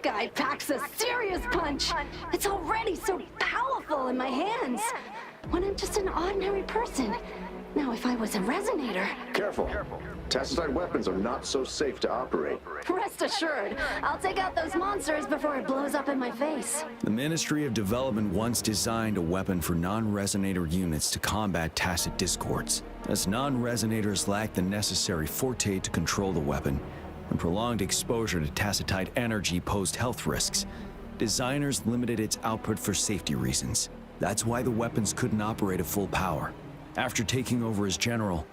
guy packs a serious punch. It's already so powerful in my hands. When I'm just an ordinary person. Now, if I was a resonator... Careful. Tacitite weapons are not so safe to operate. Rest assured, I'll take out those monsters before it blows up in my face. The Ministry of Development once designed a weapon for non-resonator units to combat tacit discords. As non-resonators lack the necessary forte to control the weapon, and prolonged exposure to tacitite energy posed health risks, designers limited its output for safety reasons. That's why the weapons couldn't operate at full power. After taking over as general,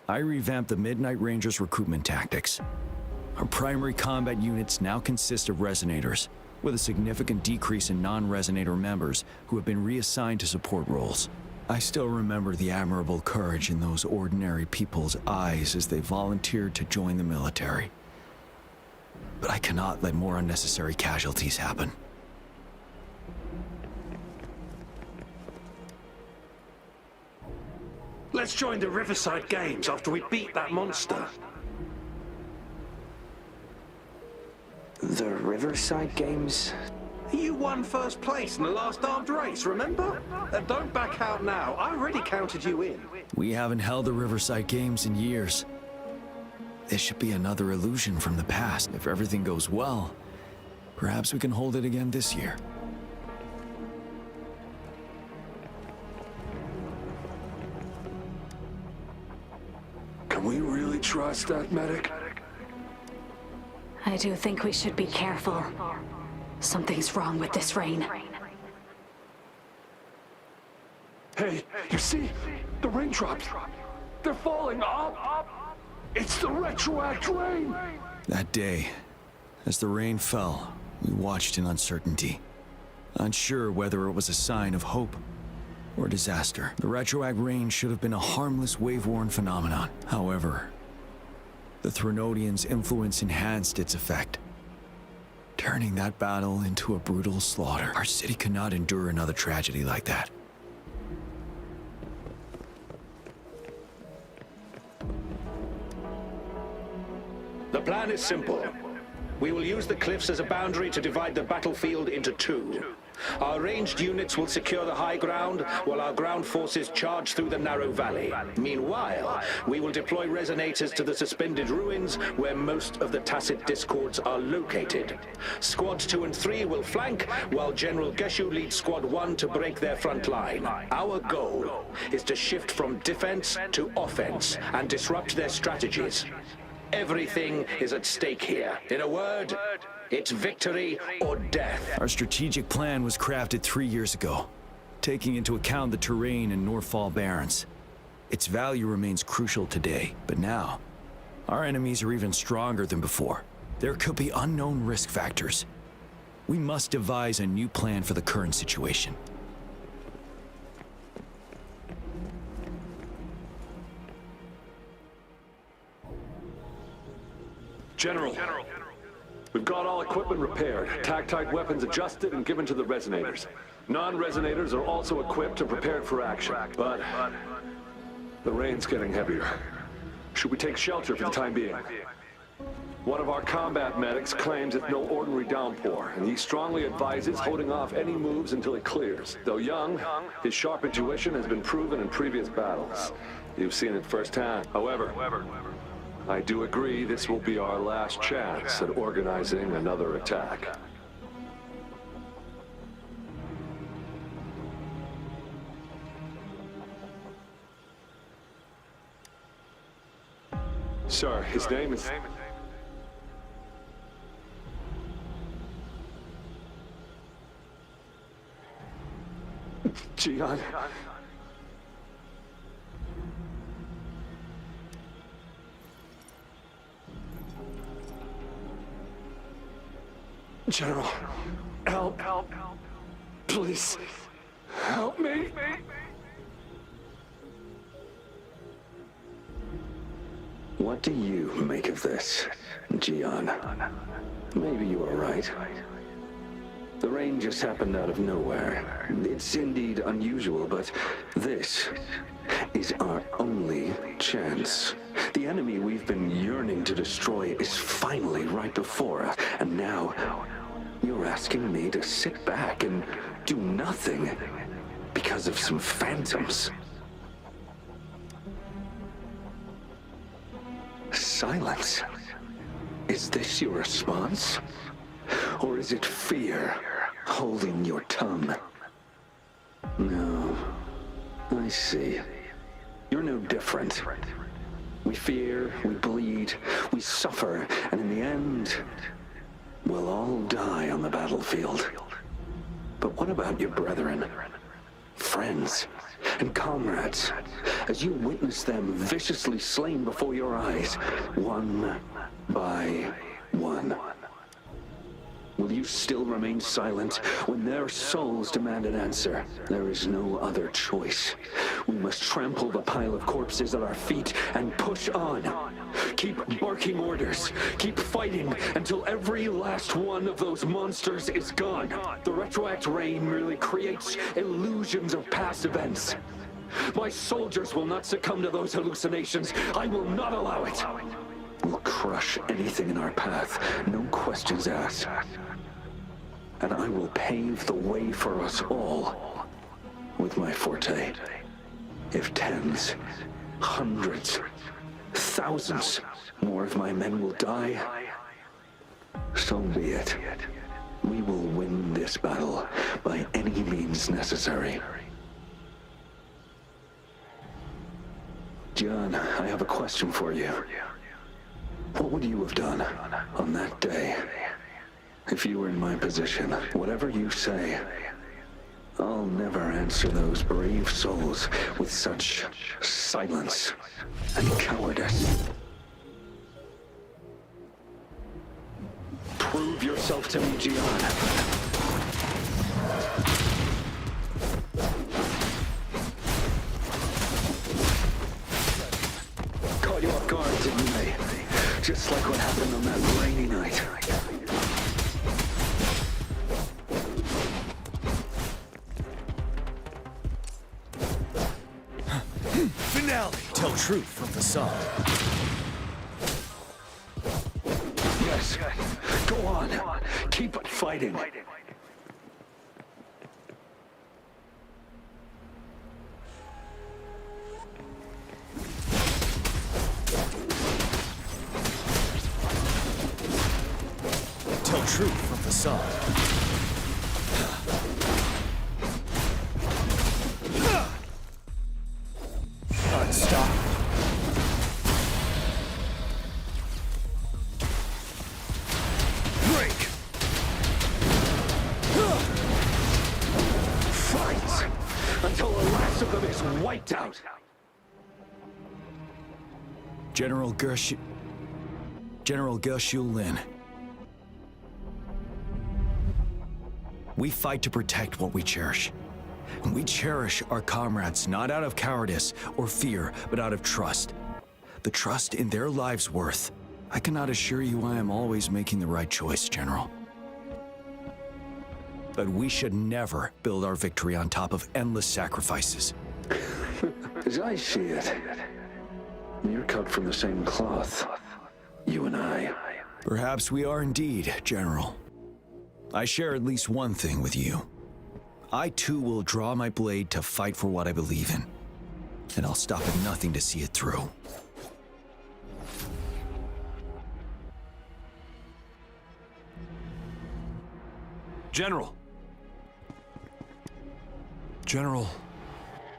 I revamped the Midnight Rangers' recruitment tactics. Our primary combat units now consist of resonators, with a significant decrease in non-resonator members who have been reassigned to support roles. I still remember the admirable courage in those ordinary people's eyes as they volunteered to join the military. But I cannot let more unnecessary casualties happen. Let's join the Riverside Games after we beat that monster. The Riverside Games? You won first place in the last armed race, remember? Don't back out now. I already counted you in. We haven't held the Riverside Games in years. This should be another illusion from the past. If everything goes well, perhaps we can hold it again this year. Can we really trust that medic? I do think we should be careful. Something's wrong with this rain. Hey, you see? The raindrops. They're falling up. It's the retroact rain. That day, as the rain fell, we watched in uncertainty, unsure whether it was a sign of hope or disaster. The retroact rain should have been a harmless wave-worn phenomenon. However, the Threnodians' influence enhanced its effect, turning that battle into a brutal slaughter. Our city could not endure another tragedy like that. The plan is simple. We will use the cliffs as a boundary to divide the battlefield into two. Our ranged units will secure the high ground, while our ground forces charge through the narrow valley. Meanwhile, we will deploy resonators to the suspended ruins, where most of the tacit discords are located. Squads 2 and 3 will flank, while General Geshu leads Squad 1 to break their front line. Our goal is to shift from defense to offense and disrupt their strategies. Everything is at stake here. In a word, it's victory or death. Our strategic plan was crafted 3 years ago, taking into account the terrain in Northfall Barrens. Its value remains crucial today, but now, our enemies are even stronger than before. There could be unknown risk factors. We must devise a new plan for the current situation. General, we've got all equipment repaired, tactite weapons adjusted and given to the resonators. Non-resonators are also equipped and prepared for action, but the rain's getting heavier. Should we take shelter for the time being? One of our combat medics claims it's no ordinary downpour, and he strongly advises holding off any moves until it clears. Though young, his sharp intuition has been proven in previous battles. You've seen it firsthand. However, I do agree this will be our last chance at organizing another attack. Sir, his name is... Gian. General, help. Please, help me. What do you make of this, Gian? Maybe you are right. The rain just happened out of nowhere. It's indeed unusual, but this is our only chance. The enemy we've been yearning to destroy is finally right before us, and now You're asking me to sit back and do nothing because of some phantoms. Silence. Is this your response? Or is it fear holding your tongue? No. I see. You're no different. We fear, we bleed, we suffer, and in the end, we'll all die on the battlefield. But what about your brethren, friends, and comrades, as you witness them viciously slain before your eyes, one by one? Will you still remain silent when their souls demand an answer? There is no other choice. We must trample the pile of corpses at our feet and push on. Keep barking orders. Keep fighting until every last one of those monsters is gone. The retroact rain merely creates illusions of past events. My soldiers will not succumb to those hallucinations. I will not allow it. We'll crush anything in our path, no questions asked. And I will pave the way for us all with my forte. If tens, hundreds, thousands more of my men will die, so be it. We will win this battle by any means necessary. John, I have a question for you. What would you have done on that day if you were in my position? Whatever you say, I'll never answer those brave souls with such silence and cowardice. Prove yourself to me, Gian. Caught you off guard, didn't they? Just like what happened on that rainy night. Finale! Tell truth from facade. Yes, go on. Keep fighting. Tell truth from facade. Stop. Break. Fight until the last of them is wiped out. General Gershu Lin. We fight to protect what we cherish. We cherish our comrades not out of cowardice or fear, but out of trust. The trust in their lives' worth. I cannot assure you I am always making the right choice, General. But we should never build our victory on top of endless sacrifices. As I see it, you're cut from the same cloth, you and I. Perhaps we are indeed, General. I share at least one thing with you. I too will draw my blade to fight for what I believe in. And I'll stop at nothing to see it through. General! General,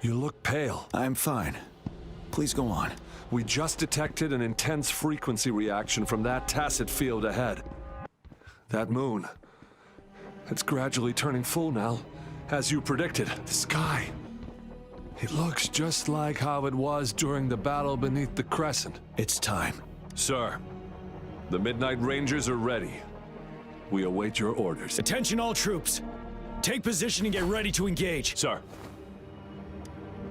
you look pale. I'm fine. Please go on. We just detected an intense frequency reaction from that tacit field ahead. That moon, it's gradually turning full now, as you predicted. The sky, it looks just like how it was during the battle beneath the Crescent. It's time. Sir, the Midnight Rangers are ready. We await your orders. Attention all troops! Take position and get ready to engage. Sir.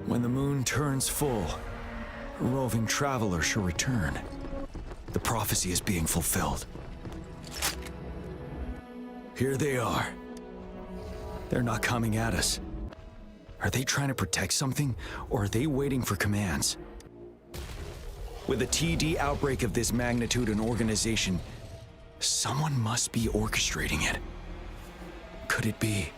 When the moon turns full, a roving traveler shall return. The prophecy is being fulfilled. Here they are. They're not coming at us. Are they trying to protect something, or are they waiting for commands? With a TD outbreak of this magnitude and organization, someone must be orchestrating it. could it be?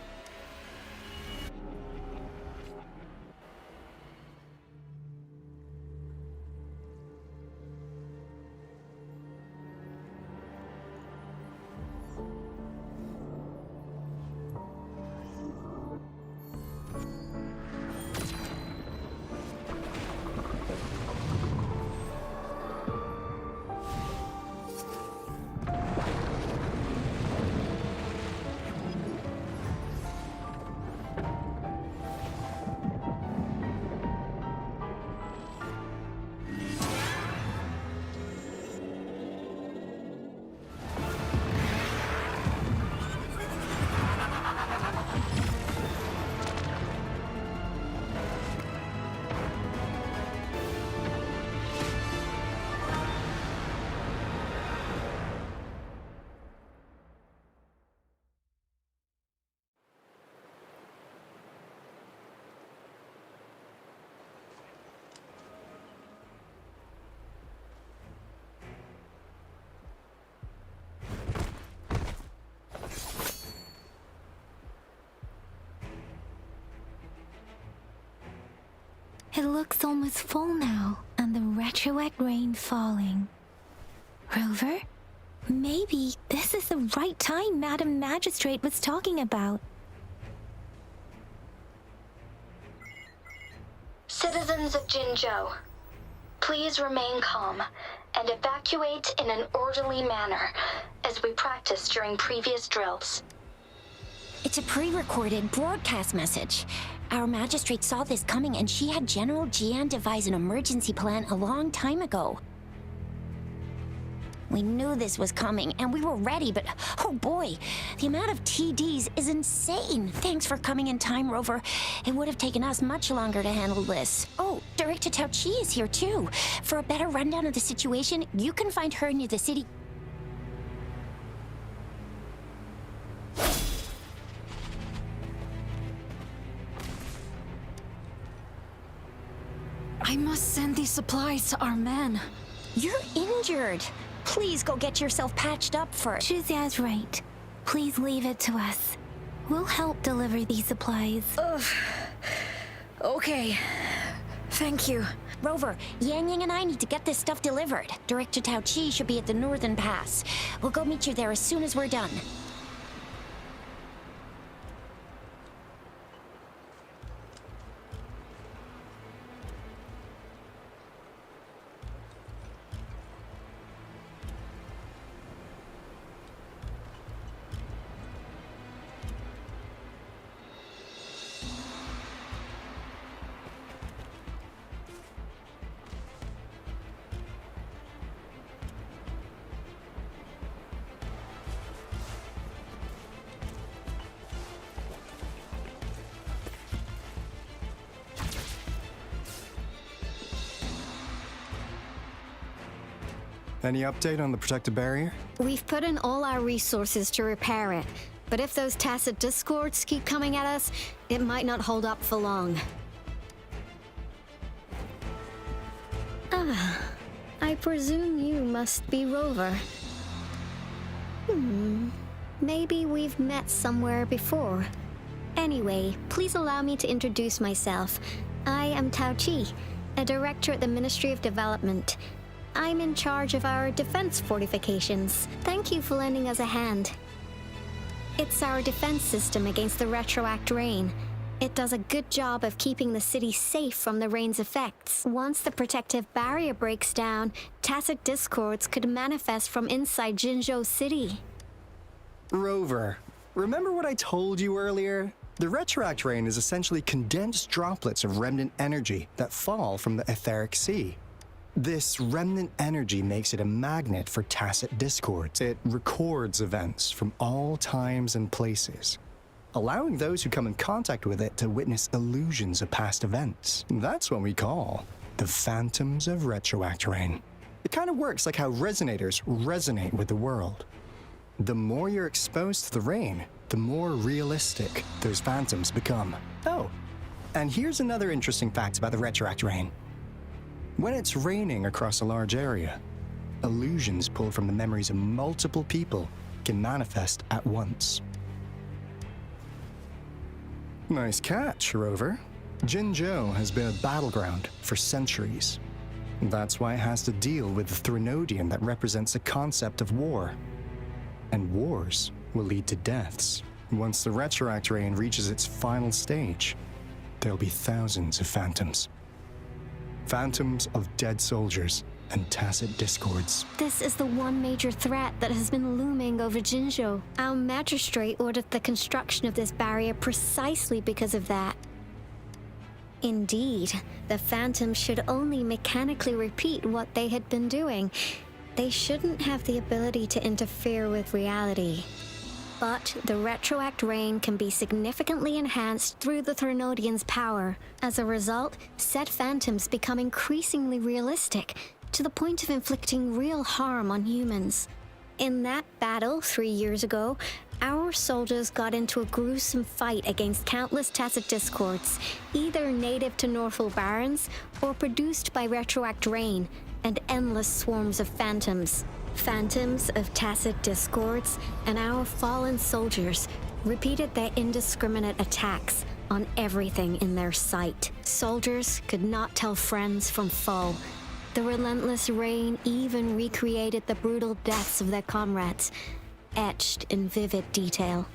It looks almost full now, and the retroact rain falling. Rover? Maybe this is the right time Madam Magistrate was talking about. Citizens of Jinzhou, please remain calm and evacuate in an orderly manner as we practiced during previous drills. It's a pre-recorded broadcast message. Our magistrate saw this coming and she had General Jian devise an emergency plan a long time ago. We knew this was coming and we were ready, but oh boy, the amount of TDs is insane. Thanks for coming in time, Rover. It would have taken us much longer to handle this. Oh, Director Tao Chi is here too. For a better rundown of the situation, you can find her near the city. I must send these supplies to our men. You're injured. Please go get yourself patched up first. Shuxia's right. Please leave it to us. We'll help deliver these supplies. Ugh. Okay. Thank you. Rover, Yang Yang and I need to get this stuff delivered. Director Tao Chi should be at the Northern Pass. We'll go meet you there as soon as we're done. Any update on the protective barrier? We've put in all our resources to repair it, but if those tacit discords keep coming at us, it might not hold up for long. Ah, I presume you must be Rover. Maybe we've met somewhere before. Anyway, please allow me to introduce myself. I am Tao Chi, a director at the Ministry of Development. I'm in charge of our defense fortifications. Thank you for lending us a hand. It's our defense system against the retroact rain. It does a good job of keeping the city safe from the rain's effects. Once the protective barrier breaks down, tacit discords could manifest from inside Jinzhou City. Rover, remember what I told you earlier? The retroact rain is essentially condensed droplets of remnant energy that fall from the etheric sea. This remnant energy makes it a magnet for tacit discords. It records events from all times and places, allowing those who come in contact with it to witness illusions of past events. That's what we call the phantoms of retroact rain. It kind of works like how resonators resonate with the world. The more you're exposed to the rain, the more realistic those phantoms become. Oh, and here's another interesting fact about the retroact rain. When it's raining across a large area, illusions pulled from the memories of multiple people can manifest at once. Nice catch, Rover. Jinzhou has been a battleground for centuries. That's why it has to deal with the Threnodian that represents the concept of war. And wars will lead to deaths. Once the Retroact Rain reaches its final stage, there'll be thousands of phantoms. Phantoms of dead soldiers and tacit discords. This is the one major threat that has been looming over Jinzhou. Our magistrate ordered the construction of this barrier precisely because of that. Indeed, the phantoms should only mechanically repeat what they had been doing. They shouldn't have the ability to interfere with reality. But the Retroact Rain can be significantly enhanced through the Threnodian's power. As a result, said phantoms become increasingly realistic, to the point of inflicting real harm on humans. In that battle 3 years ago, our soldiers got into a gruesome fight against countless tacit discords, either native to Northwell Barrens or produced by Retroact Rain, and endless swarms of phantoms. Phantoms of tacit discords and our fallen soldiers repeated their indiscriminate attacks on everything in their sight. Soldiers could not tell friends from foe. The relentless rain even recreated the brutal deaths of their comrades, etched in vivid detail.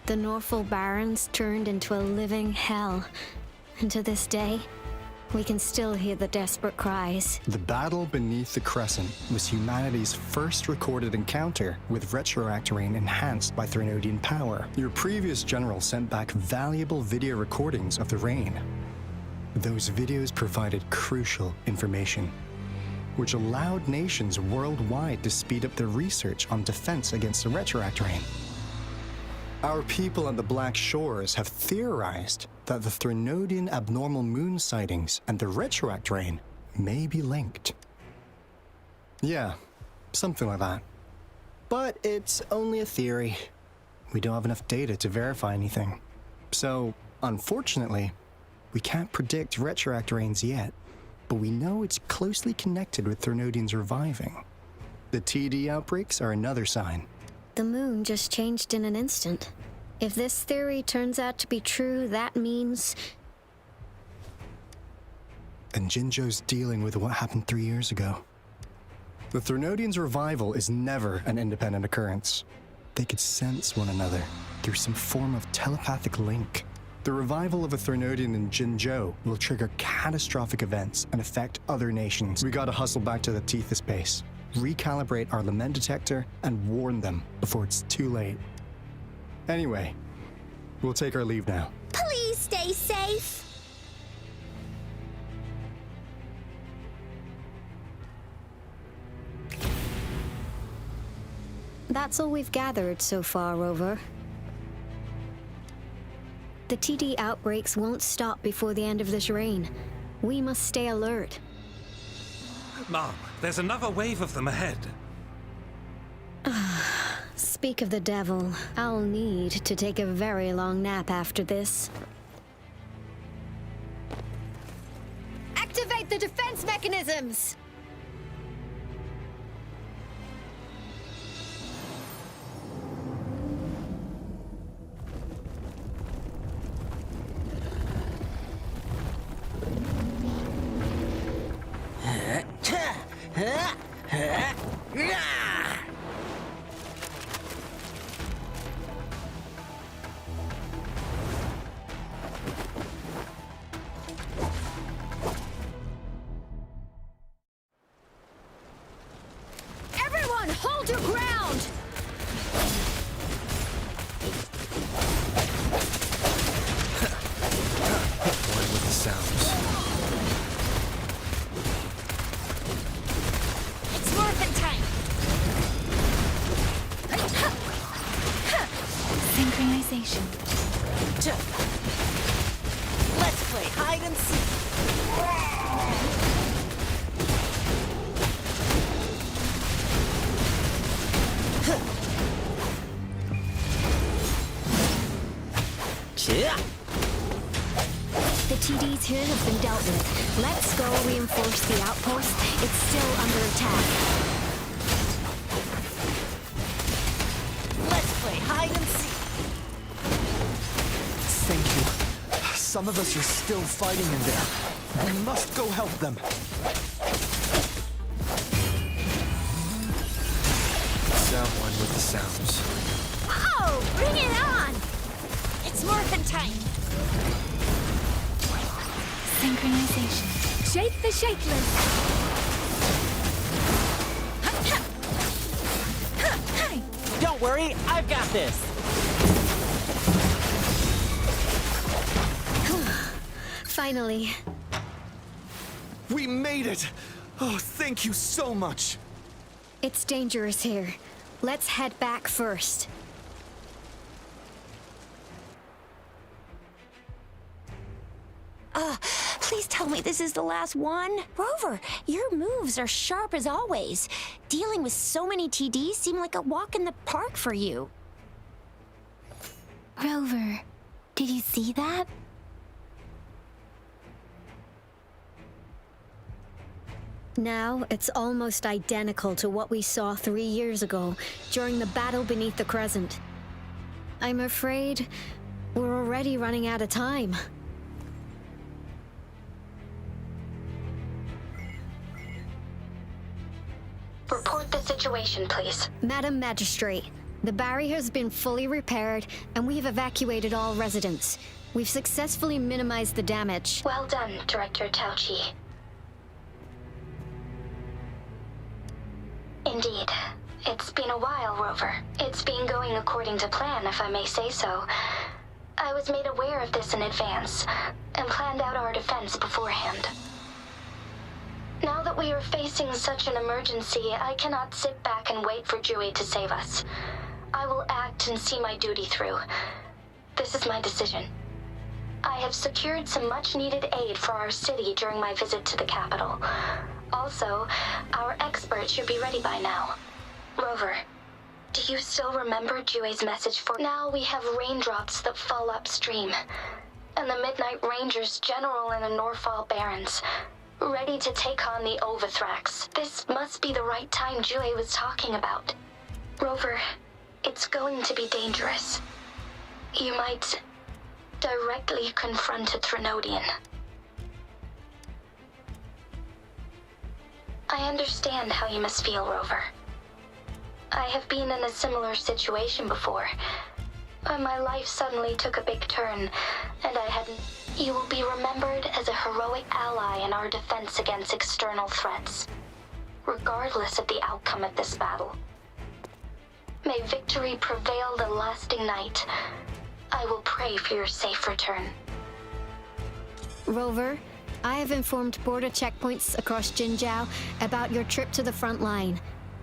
The Northwell Barrens turned into a living hell, and to this day, we can still hear the desperate cries. The battle beneath the Crescent was humanity's first recorded encounter with Retroact Rain enhanced by Threnodian power. Your previous general sent back valuable video recordings of the rain. Those videos provided crucial information, which allowed nations worldwide to speed up their research on defense against the Retroact Rain. Our people on the Black Shores have theorized that the Threnodian abnormal moon sightings and the Retroact Rain may be linked. Yeah, something like that. But it's only a theory. We don't have enough data to verify anything. So, unfortunately, we can't predict Retroact Rains yet, but we know it's closely connected with Threnodians reviving. The TD outbreaks are another sign. The moon just changed in an instant. If this theory turns out to be true, that means... And Jinzhou's dealing with what happened 3 years ago. The Threnodians' revival is never an independent occurrence. They could sense one another through some form of telepathic link. The revival of a Threnodian in Jinzhou will trigger catastrophic events and affect other nations. We gotta hustle back to the Tethys base, recalibrate our lament detector, and warn them before it's too late. Anyway, we'll take our leave now. Please stay safe. That's all we've gathered so far, Rover. The TD outbreaks won't stop before the end of this reign. We must stay alert. Mom, there's another wave of them ahead. Speak of the devil, I'll need to take a very long nap after this. Activate the defense mechanisms! Everyone, hold your ground! What with the sounds? It's morphin' time. Synchronization. Let's play hide and seek. The TDs here have been dealt with. Let's go reinforce the outpost. It's still under attack. Let's play hide and seek. Some of us are still fighting in there. We must go help them. That one with the sounds. Oh, bring it on! It's morphin' time. Synchronization. Shake the shakeless. Don't worry, I've got this. Finally. We made it! Oh, thank you so much! It's dangerous here. Let's head back first. Please tell me this is the last one. Rover, your moves are sharp as always. Dealing with so many TDs seemed like a walk in the park for you. Rover, did you see that? Now, it's almost identical to what we saw 3 years ago, during the battle beneath the Crescent. I'm afraid we're already running out of time. Report the situation, please. Madam Magistrate, the barrier has been fully repaired, and we have evacuated all residents. We've successfully minimized the damage. Well done, Director Tauchi. Indeed. It's been a while, Rover. It's been going according to plan, if I may say so. I was made aware of this in advance, and planned out our defense beforehand. Now that we are facing such an emergency, I cannot sit back and wait for Dewey to save us. I will act and see my duty through. This is my decision. I have secured some much-needed aid for our city during my visit to the capital. Also, our expert should be ready by now. Rover, do you still remember Dewey's message for... Now we have raindrops that fall upstream, and the Midnight Rangers General in the Norfall Barrens, ready to take on the Overthrax. This must be the right time Dewey was talking about. Rover, it's going to be dangerous. You might directly confront a Trinodian. I understand how you must feel, Rover. I have been in a similar situation before, when my life suddenly took a big turn, and I hadn't... You will be remembered as a heroic ally in our defense against external threats, regardless of the outcome of this battle. May victory prevail the lasting night. I will pray for your safe return. Rover, I have informed border checkpoints across Jinjiao about your trip to the front line.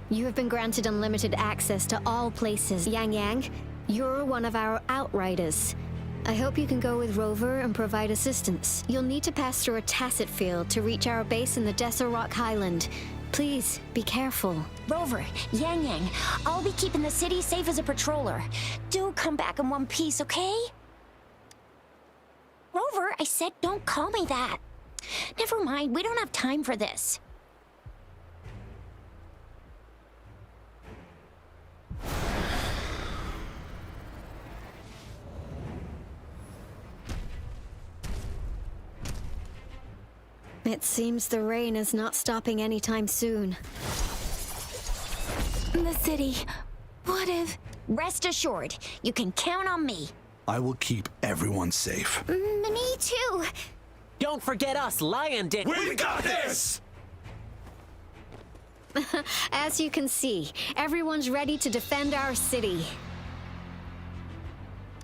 You have been granted unlimited access to all places. Yang Yang, you're one of our outriders. I hope you can go with Rover and provide assistance. You'll need to pass through a tacit field to reach our base in the Desert Rock Highland. Please, be careful. Rover, Yang Yang, I'll be keeping the city safe as a patroller. Do come back in one piece, okay? Rover, I said don't call me that. Never mind, we don't have time for this. It seems the rain is not stopping anytime soon. The city. What if... Rest assured, you can count on me. I will keep everyone safe. Me too. Don't forget us, Lion Den. We got this! As you can see, everyone's ready to defend our city.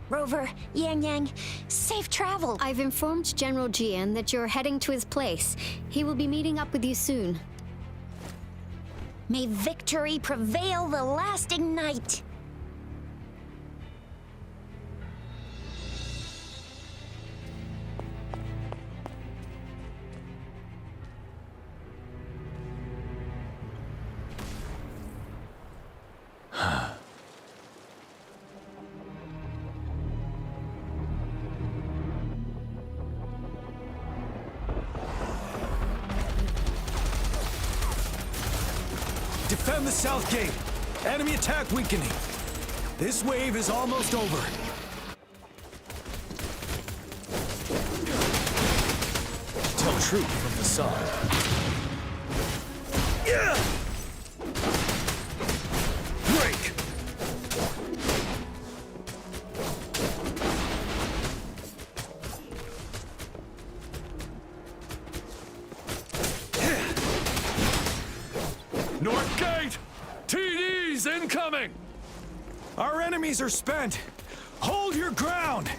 Rover, Yang Yang, safe travel. I've informed General Jian that you're heading to his place. He will be meeting up with you soon. May victory prevail the lasting night. Defend the south gate. Enemy attack weakening. This wave is almost over. truth from the sun. Break! North Gate! TDs incoming! Our enemies are spent. Hold your ground.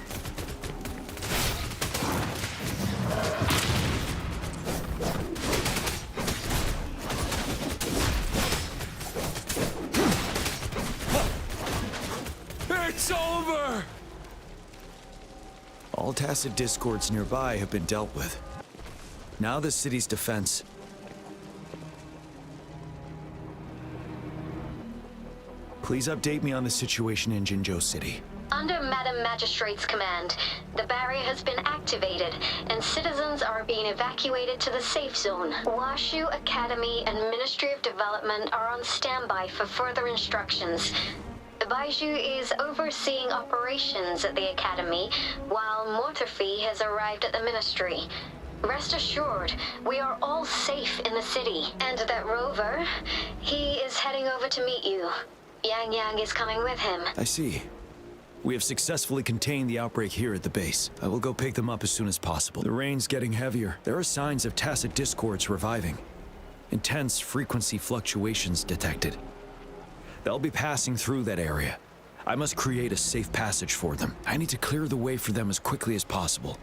It's over! All tacit discords nearby have been dealt with. Now the city's defense. Please update me on the situation in Jinzhou City. Under Madam Magistrate's command, the barrier has been activated, and citizens are being evacuated to the safe zone. Washu Academy and Ministry of Development are on standby for further instructions. Baiju is overseeing operations at the Academy, while Mortherfee has arrived at the Ministry. Rest assured, we are all safe in the city. And that Rover, he is heading over to meet you. Yang Yang is coming with him. I see. We have successfully contained the outbreak here at the base. I will go pick them up as soon as possible. The rain's getting heavier. There are signs of tacit discords reviving. Intense frequency fluctuations detected. They'll be passing through that area. I must create a safe passage for them. I need to clear the way for them as quickly as possible.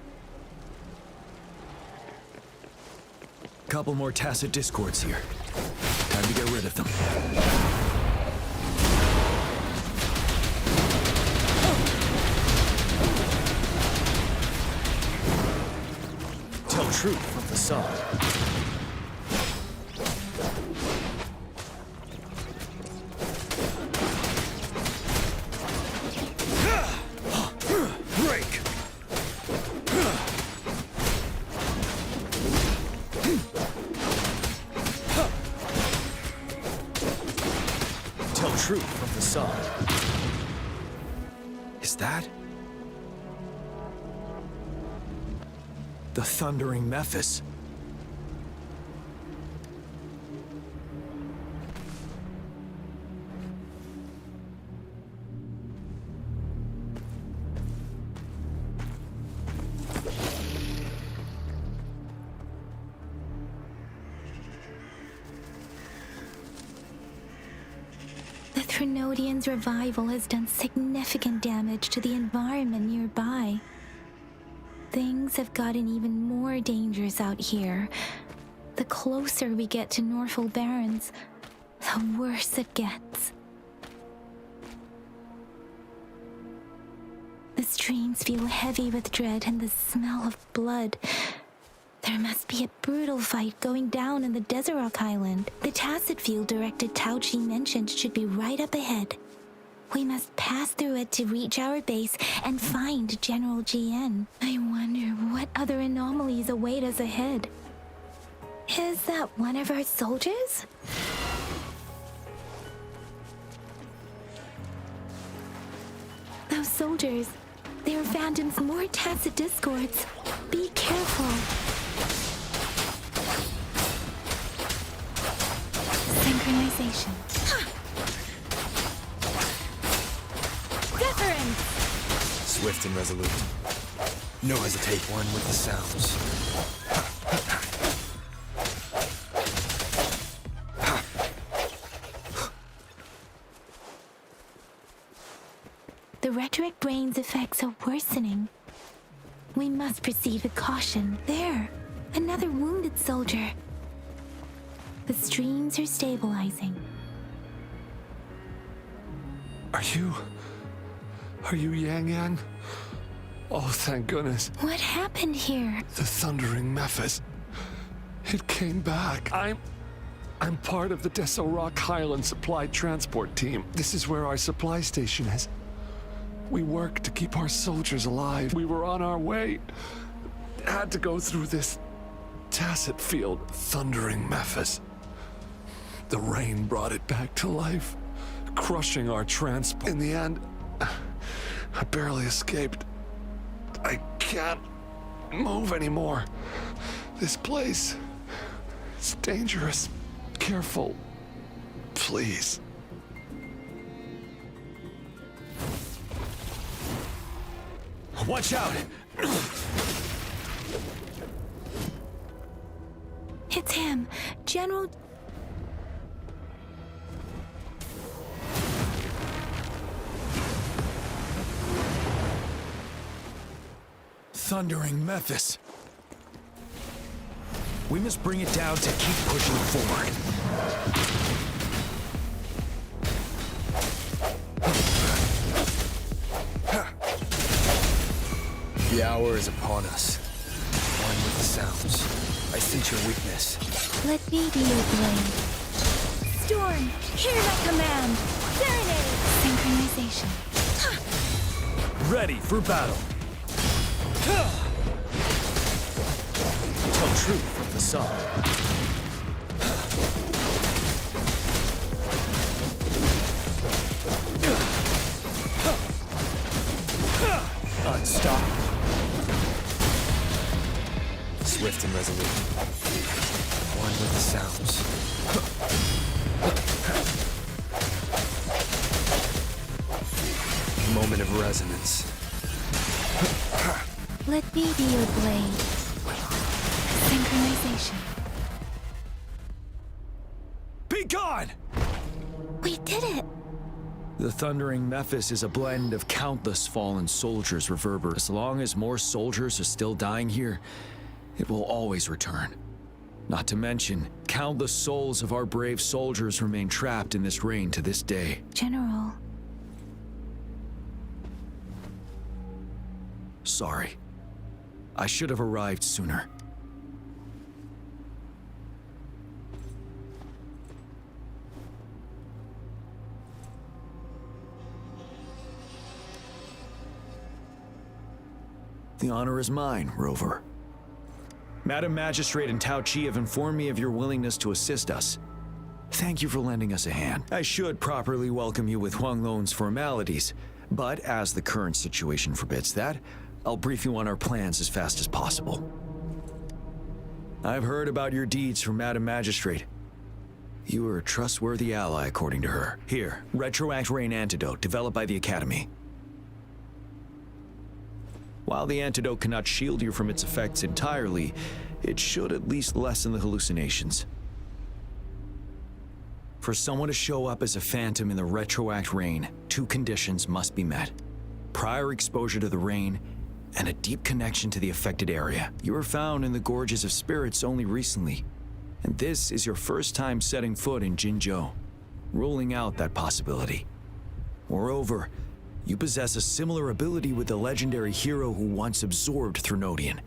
Couple more tacit discords here. Time to get rid of them. Tell truth from the sun. Break! Tell truth from the sun. Is that the thundering Mephis? The Threnodian's revival has done significant damage to the environment nearby. Things have gotten even more dangerous out here. The closer we get to Norfolk Barrens, the worse it gets. The streams feel heavy with dread and the smell of blood. There must be a brutal fight going down in the Desert Rock Island. The tacit field director Tao Chi mentioned should be right up ahead. We must pass through it to reach our base and find General GN. I wonder what other anomalies await us ahead. Is that one of our soldiers? Those soldiers, they are Phantom's more tacit discords. Be careful. Synchronization. Wuthering! Swift and resolute. No hesitate, one with the sounds. The rhetoric brain's effects are worsening. We must proceed with caution. There, another wounded soldier. The streams are stabilizing. Are you Yang Yang? Oh, thank goodness. What happened here? The thundering Mephis. It came back. I'm part of the Desert Rock Highland Supply Transport Team. This is where our supply station is. We work to keep our soldiers alive. We were on our way. Had to go through this tacit field. Thundering Mephis. The rain brought it back to life, crushing our transport. In the end, I barely escaped. I can't move anymore. This place is dangerous. Careful. Please. Watch out! It's him, General. Thundering Memphis. We must bring it down to keep pushing forward. The hour is upon us. One with the sounds. I sense your weakness. Let me be your blade. Storm, hear my command. Serenade. Synchronization. Ready for battle. Tell truth from the sun. Unstoppable. Swift and resolute. One with the sounds. Moment of resonance. Let me be your blade. Synchronization. Be gone! We did it! The Thundering Memphis is a blend of countless fallen soldiers reverberate. As long as more soldiers are still dying here, it will always return. Not to mention, countless souls of our brave soldiers remain trapped in this rain to this day. General. Sorry. I should have arrived sooner. The honor is mine, Rover. Madam Magistrate and Tao Chi have informed me of your willingness to assist us. Thank you for lending us a hand. I should properly welcome you with Huang Lon's formalities, but as the current situation forbids that, I'll brief you on our plans as fast as possible. I've heard about your deeds from Madam Magistrate. You are a trustworthy ally, according to her. Here, Retroact Rain Antidote, developed by the Academy. While the antidote cannot shield you from its effects entirely, it should at least lessen the hallucinations. For someone to show up as a phantom in the Retroact Rain, two conditions must be met. Prior exposure to the rain, and a deep connection to the affected area. You were found in the Gorges of Spirits only recently, and this is your first time setting foot in Jinzhou, ruling out that possibility. Moreover, you possess a similar ability with the legendary hero who once absorbed Threnodian.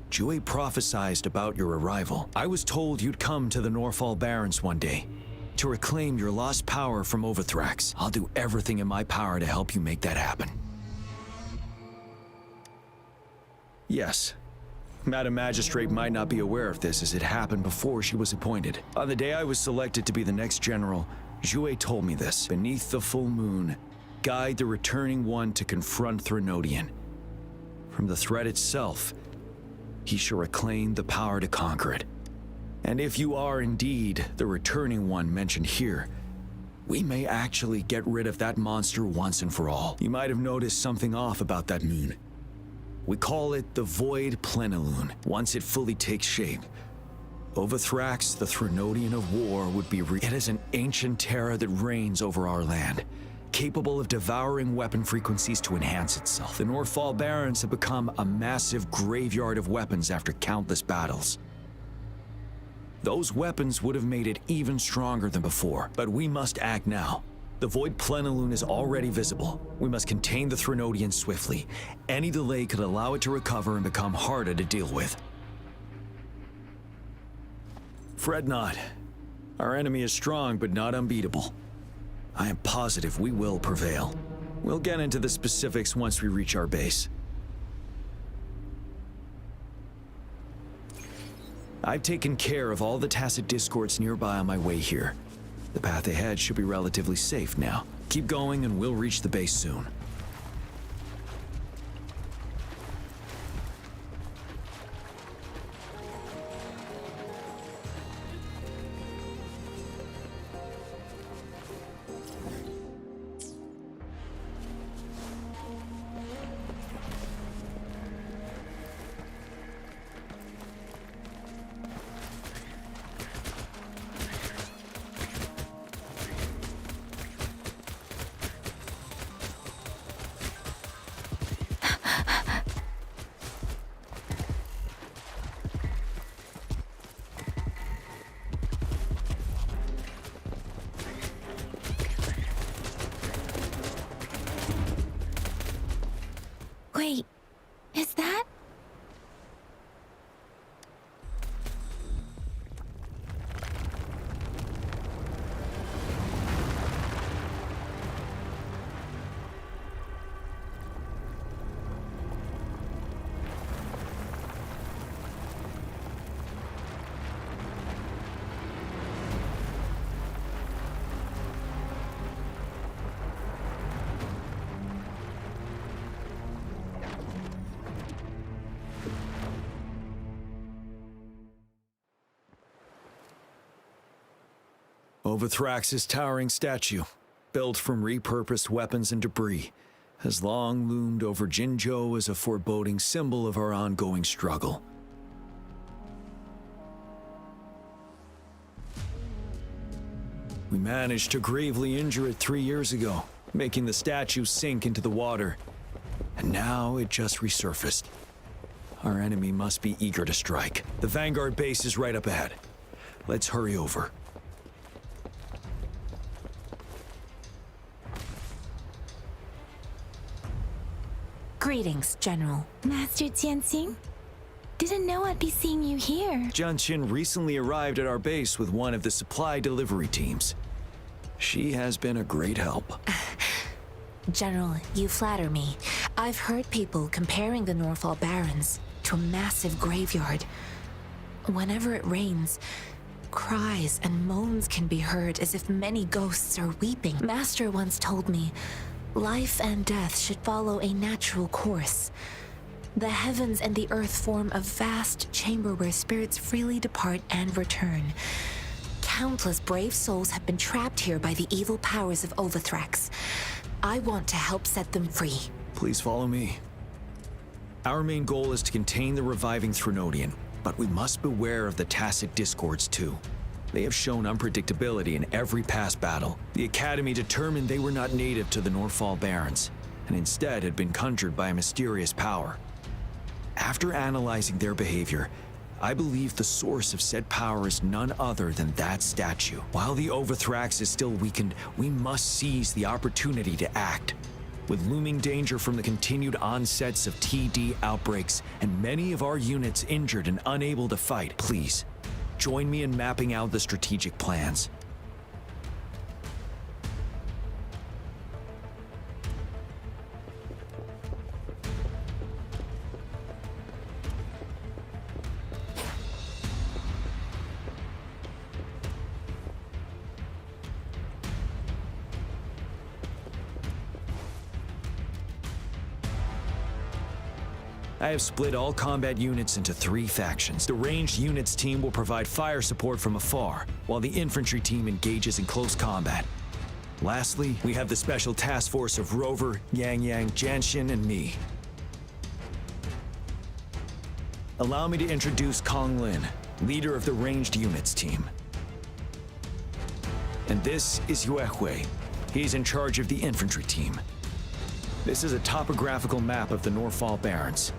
Jue prophesied about your arrival. I was told you'd come to the Norfall Barrens one day, to reclaim your lost power from Overthrax. I'll do everything in my power to help you make that happen. Yes. Madam Magistrate might not be aware of this as it happened before she was appointed. On the day I was selected to be the next general, Jue told me this. Beneath the full moon, guide the returning one to confront Threnodian. From the threat itself, he shall reclaim the power to conquer it. And if you are indeed the returning one mentioned here, we may actually get rid of that monster once and for all. You might have noticed something off about that moon. We call it the Void Plenilune. Once it fully takes shape, Overthrax, the Threnodian of War, would be It is an ancient terror that reigns over our land, capable of devouring weapon frequencies to enhance itself. The Norfall Barrens have become a massive graveyard of weapons after countless battles. Those weapons would have made it even stronger than before, but we must act now. The Void Plenilune is already visible. We must contain the Threnodian swiftly. Any delay could allow it to recover and become harder to deal with. Fret not. Our enemy is strong, but not unbeatable. I am positive we will prevail. We'll get into the specifics once we reach our base. I've taken care of all the tacit discords nearby on my way here. The path ahead should be relatively safe now. Keep going and we'll reach the base soon. Wait, is that? Overthrax's towering statue, built from repurposed weapons and debris, has long loomed over Jinzhou as a foreboding symbol of our ongoing struggle. We managed to gravely injure it 3 years ago, making the statue sink into the water. And now it just resurfaced. Our enemy must be eager to strike. The Vanguard base is right up ahead. Let's hurry over. Greetings, General. Master Tianxing? Didn't know I'd be seeing you here. Jianqin recently arrived at our base with one of the supply delivery teams. She has been a great help. General, you flatter me. I've heard people comparing the Norfall Barrens to a massive graveyard. Whenever it rains, cries and moans can be heard as if many ghosts are weeping. Master once told me, life and death should follow a natural course. The heavens and the earth form a vast chamber where spirits freely depart and return. Countless brave souls have been trapped here by the evil powers of Overthrax. I want to help set them free. Please follow me. Our main goal is to contain the reviving Threnodian, but we must beware of the tacit discords too. They have shown unpredictability in every past battle. The Academy determined they were not native to the Norfall Barrens, and instead had been conjured by a mysterious power. After analyzing their behavior, I believe the source of said power is none other than that statue. While the Overthrax is still weakened, we must seize the opportunity to act. With looming danger from the continued onsets of TD outbreaks and many of our units injured and unable to fight, please, join me in mapping out the strategic plans. I have split all combat units into 3 factions. The ranged units team will provide fire support from afar, while the infantry team engages in close combat. Lastly, we have the special task force of Rover, Yang Yang, Jianxin, and me. Allow me to introduce Kong Lin, leader of the ranged units team. And this is Yue Hui. He's in charge of the infantry team. This is a topographical map of the Norfall Barrens.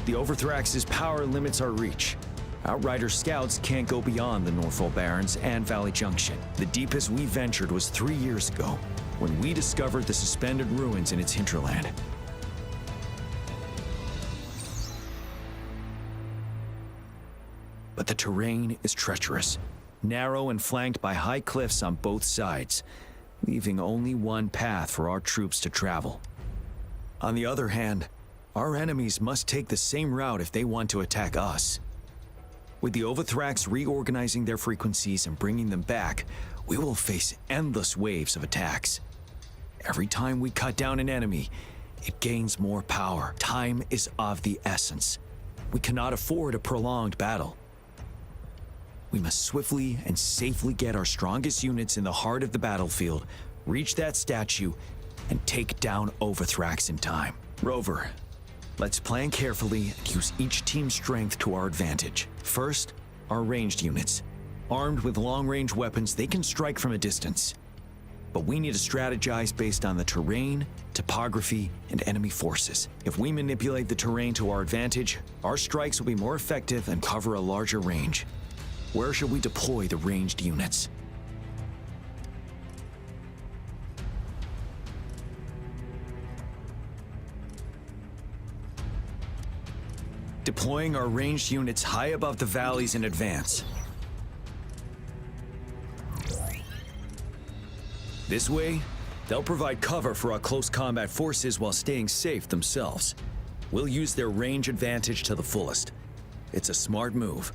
The Overthrax's power limits our reach. Outrider scouts can't go beyond the Norfall Barrens and Valley Junction. The deepest we ventured was 3 years ago, when we discovered the suspended ruins in its hinterland. But the terrain is treacherous, narrow and flanked by high cliffs on both sides, leaving only one path for our troops to travel. On the other hand, our enemies must take the same route if they want to attack us. With the Overthrax reorganizing their frequencies and bringing them back, we will face endless waves of attacks. Every time we cut down an enemy, it gains more power. Time is of the essence. We cannot afford a prolonged battle. We must swiftly and safely get our strongest units in the heart of the battlefield, reach that statue, and take down Overthrax in time. Rover, let's plan carefully and use each team's strength to our advantage. First, our ranged units. Armed with long-range weapons, they can strike from a distance. But we need to strategize based on the terrain, topography, and enemy forces. If we manipulate the terrain to our advantage, our strikes will be more effective and cover a larger range. Where should we deploy the ranged units? deploying our ranged units high above the valleys in advance. This way, they'll provide cover for our close combat forces while staying safe themselves. We'll use their range advantage to the fullest. It's a smart move.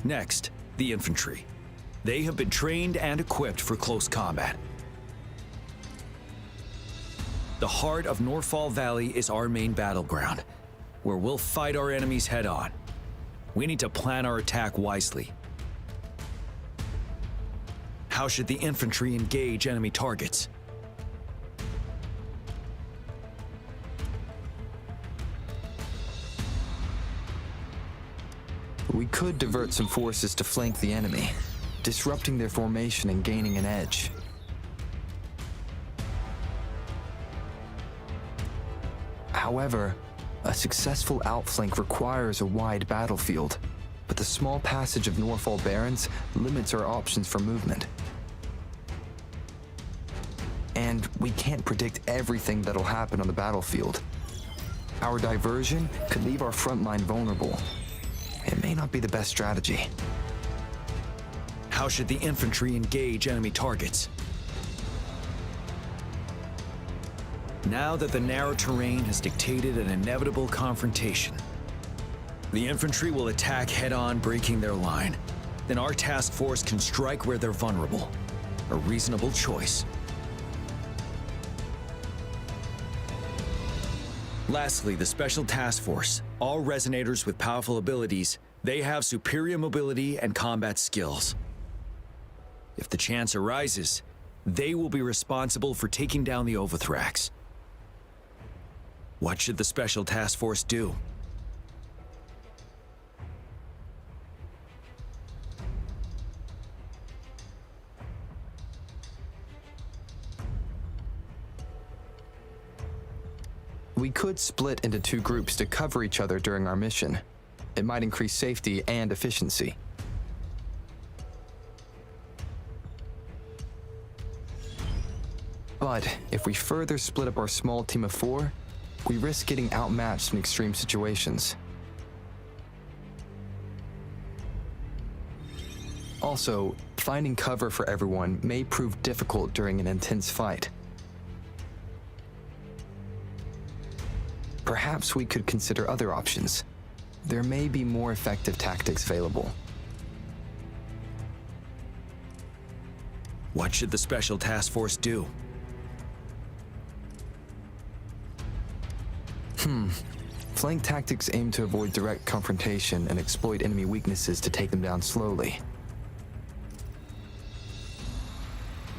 Next, the infantry. They have been trained and equipped for close combat. The heart of Norfall Valley is our main battleground, where we'll fight our enemies head-on. We need to plan our attack wisely. How should the infantry engage enemy targets? We could divert some forces to flank the enemy, disrupting their formation and gaining an edge. However, a successful outflank requires a wide battlefield, but the small passage of Norfall Barrens limits our options for movement. And we can't predict everything that'll happen on the battlefield. Our diversion could leave our front line vulnerable. It may not be the best strategy. How should the infantry engage enemy targets? Now that the narrow terrain has dictated an inevitable confrontation, the infantry will attack head-on, breaking their line. Then our task force can strike where they're vulnerable. A reasonable choice. Lastly, the Special Task Force. All resonators with powerful abilities, they have superior mobility and combat skills. If the chance arises, they will be responsible for taking down the Overthrax. What should the Special Task Force do? We could split into two groups to cover each other during our mission. It might increase safety and efficiency. But if we further split up our small team of 4, we risk getting outmatched in extreme situations. Also, finding cover for everyone may prove difficult during an intense fight. Perhaps we could consider other options. There may be more effective tactics available. What should the Special Task Force do? Flank tactics aim to avoid direct confrontation and exploit enemy weaknesses to take them down slowly.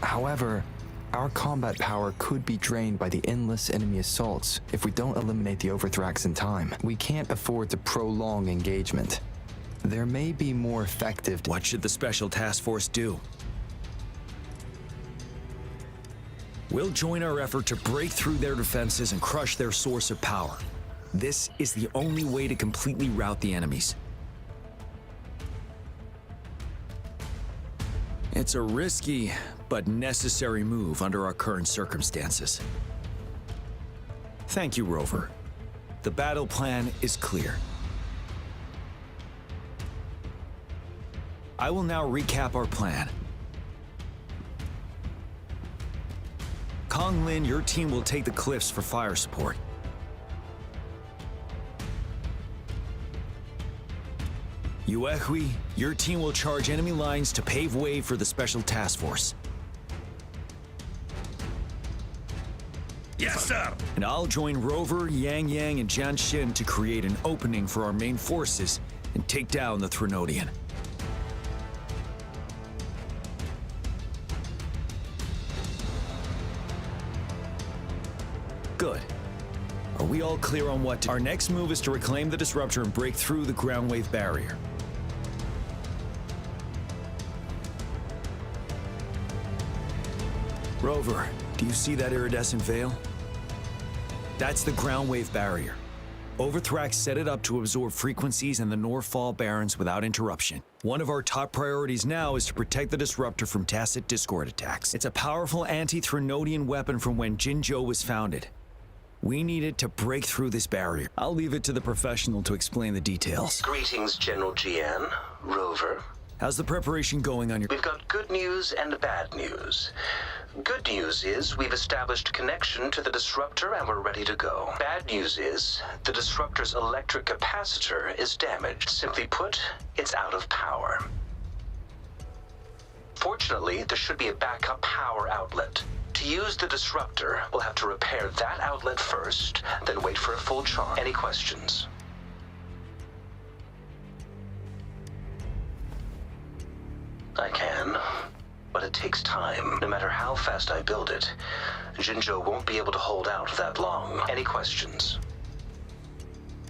However, our combat power could be drained by the endless enemy assaults if we don't eliminate the Overthrax in time. We can't afford to prolong engagement. There may be more effective... What should the Special Task Force do? We'll join our effort to break through their defenses and crush their source of power. This is the only way to completely rout the enemies. It's a risky but necessary move under our current circumstances. Thank you, Rover. The battle plan is clear. I will now recap our plan. Kong Lin, your team will take the cliffs for fire support. Yuehui, your team will charge enemy lines to pave way for the Special Task Force. Yes, sir! And I'll join Rover, Yang Yang, and Jian Xin to create an opening for our main forces and take down the Threnodian. Good. Are we all clear on what to... Our next move is to reclaim the Disruptor and break through the ground wave barrier. Rover, do you see that iridescent veil? That's the ground wave barrier. Overthrax set it up to absorb frequencies in the Norfall Barrens without interruption. One of our top priorities now is to protect the Disruptor from tacit Discord attacks. It's a powerful anti-Threnodian weapon from when Jinzhou was founded. We need it to break through this barrier. I'll leave it to the professional to explain the details. Greetings, General Jian, Rover. How's the preparation going on your... We've got good news and bad news. Good news is we've established connection to the disruptor and we're ready to go. Bad news is the disruptor's electric capacitor is damaged. Simply put, it's out of power. Fortunately, there should be a backup power outlet. To use the disruptor, we'll have to repair that outlet first, then wait for a full charge. Any questions? I can, but it takes time. No matter how fast I build it, Jinzhou won't be able to hold out that long. Any questions?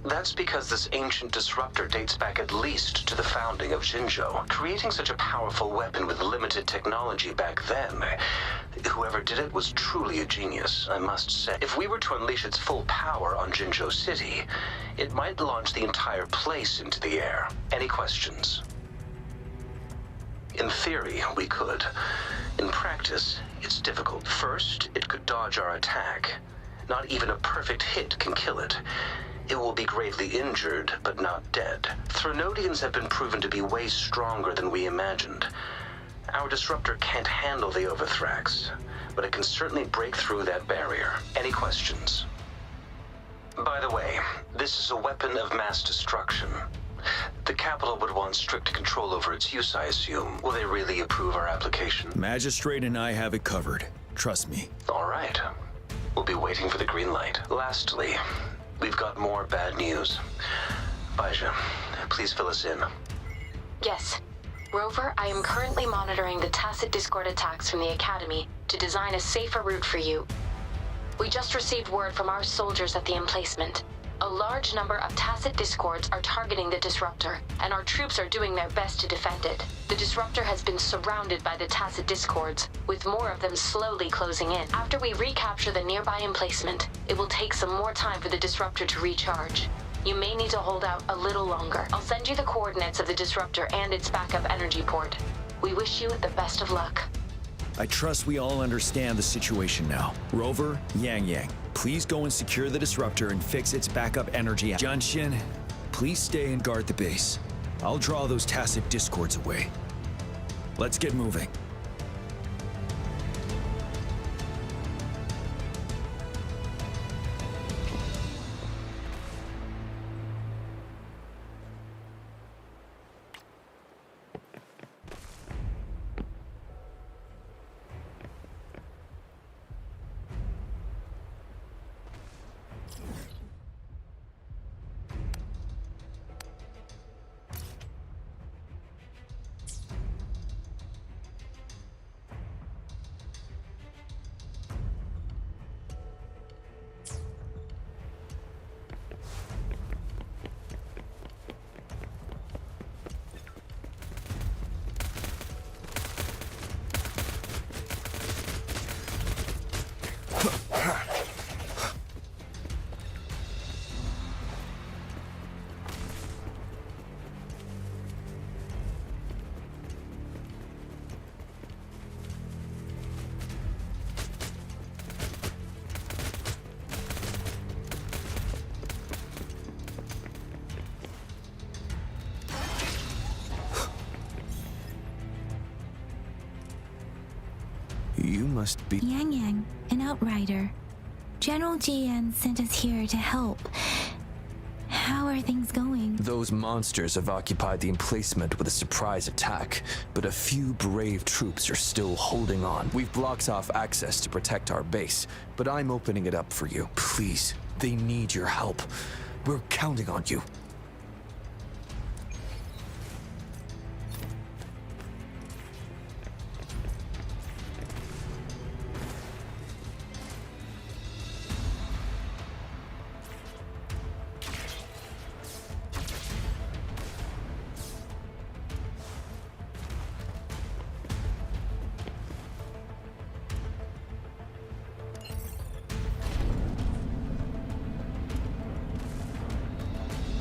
That's because this ancient disruptor dates back at least to the founding of Jinzhou. Creating such a powerful weapon with limited technology back then, whoever did it was truly a genius, I must say. If we were to unleash its full power on Jinzhou City, it might launch the entire place into the air. Any questions? In theory, we could. In practice, it's difficult. First, it could dodge our attack. Not even a perfect hit can kill it. It will be gravely injured, but not dead. Thronodians have been proven to be way stronger than we imagined. Our disruptor can't handle the Overthrax, but it can certainly break through that barrier. Any questions? By the way, this is a weapon of mass destruction. The capital would want strict control over its use, I assume. Will they really approve our application? Magistrate and I have it covered. Trust me. All right. We'll be waiting for the green light. Lastly, we've got more bad news. Baija, please fill us in. Yes. Rover, I am currently monitoring the tacit discord attacks from the Academy to design a safer route for you. We just received word from our soldiers at the emplacement. A large number of tacit discords are targeting the disruptor, and our troops are doing their best to defend it. The disruptor has been surrounded by the tacit discords, with more of them slowly closing in. After we recapture the nearby emplacement, it will take some more time for the disruptor to recharge. You may need to hold out a little longer. I'll send you the coordinates of the disruptor and its backup energy port. We wish you the best of luck. I trust we all understand the situation now. Rover, Yang, please go and secure the disruptor and fix its backup energy. Jianxin, please stay and guard the base. I'll draw those tacit discords away. Let's get moving. You must be... Yang, an outrider. General Jian sent us here to help. How are things going? Those monsters have occupied the emplacement with a surprise attack, but a few brave troops are still holding on. We've blocked off access to protect our base, but I'm opening it up for you. Please, they need your help. We're counting on you.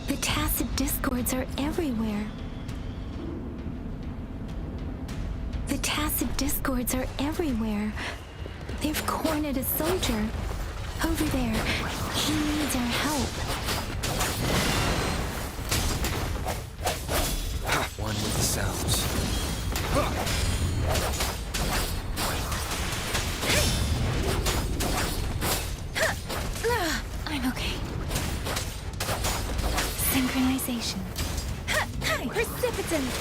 The tacit discords are everywhere. The tacit discords are everywhere. They've cornered a soldier. Over there. He needs our help. One with the sounds. I'm okay. Synchronization. Precipitance.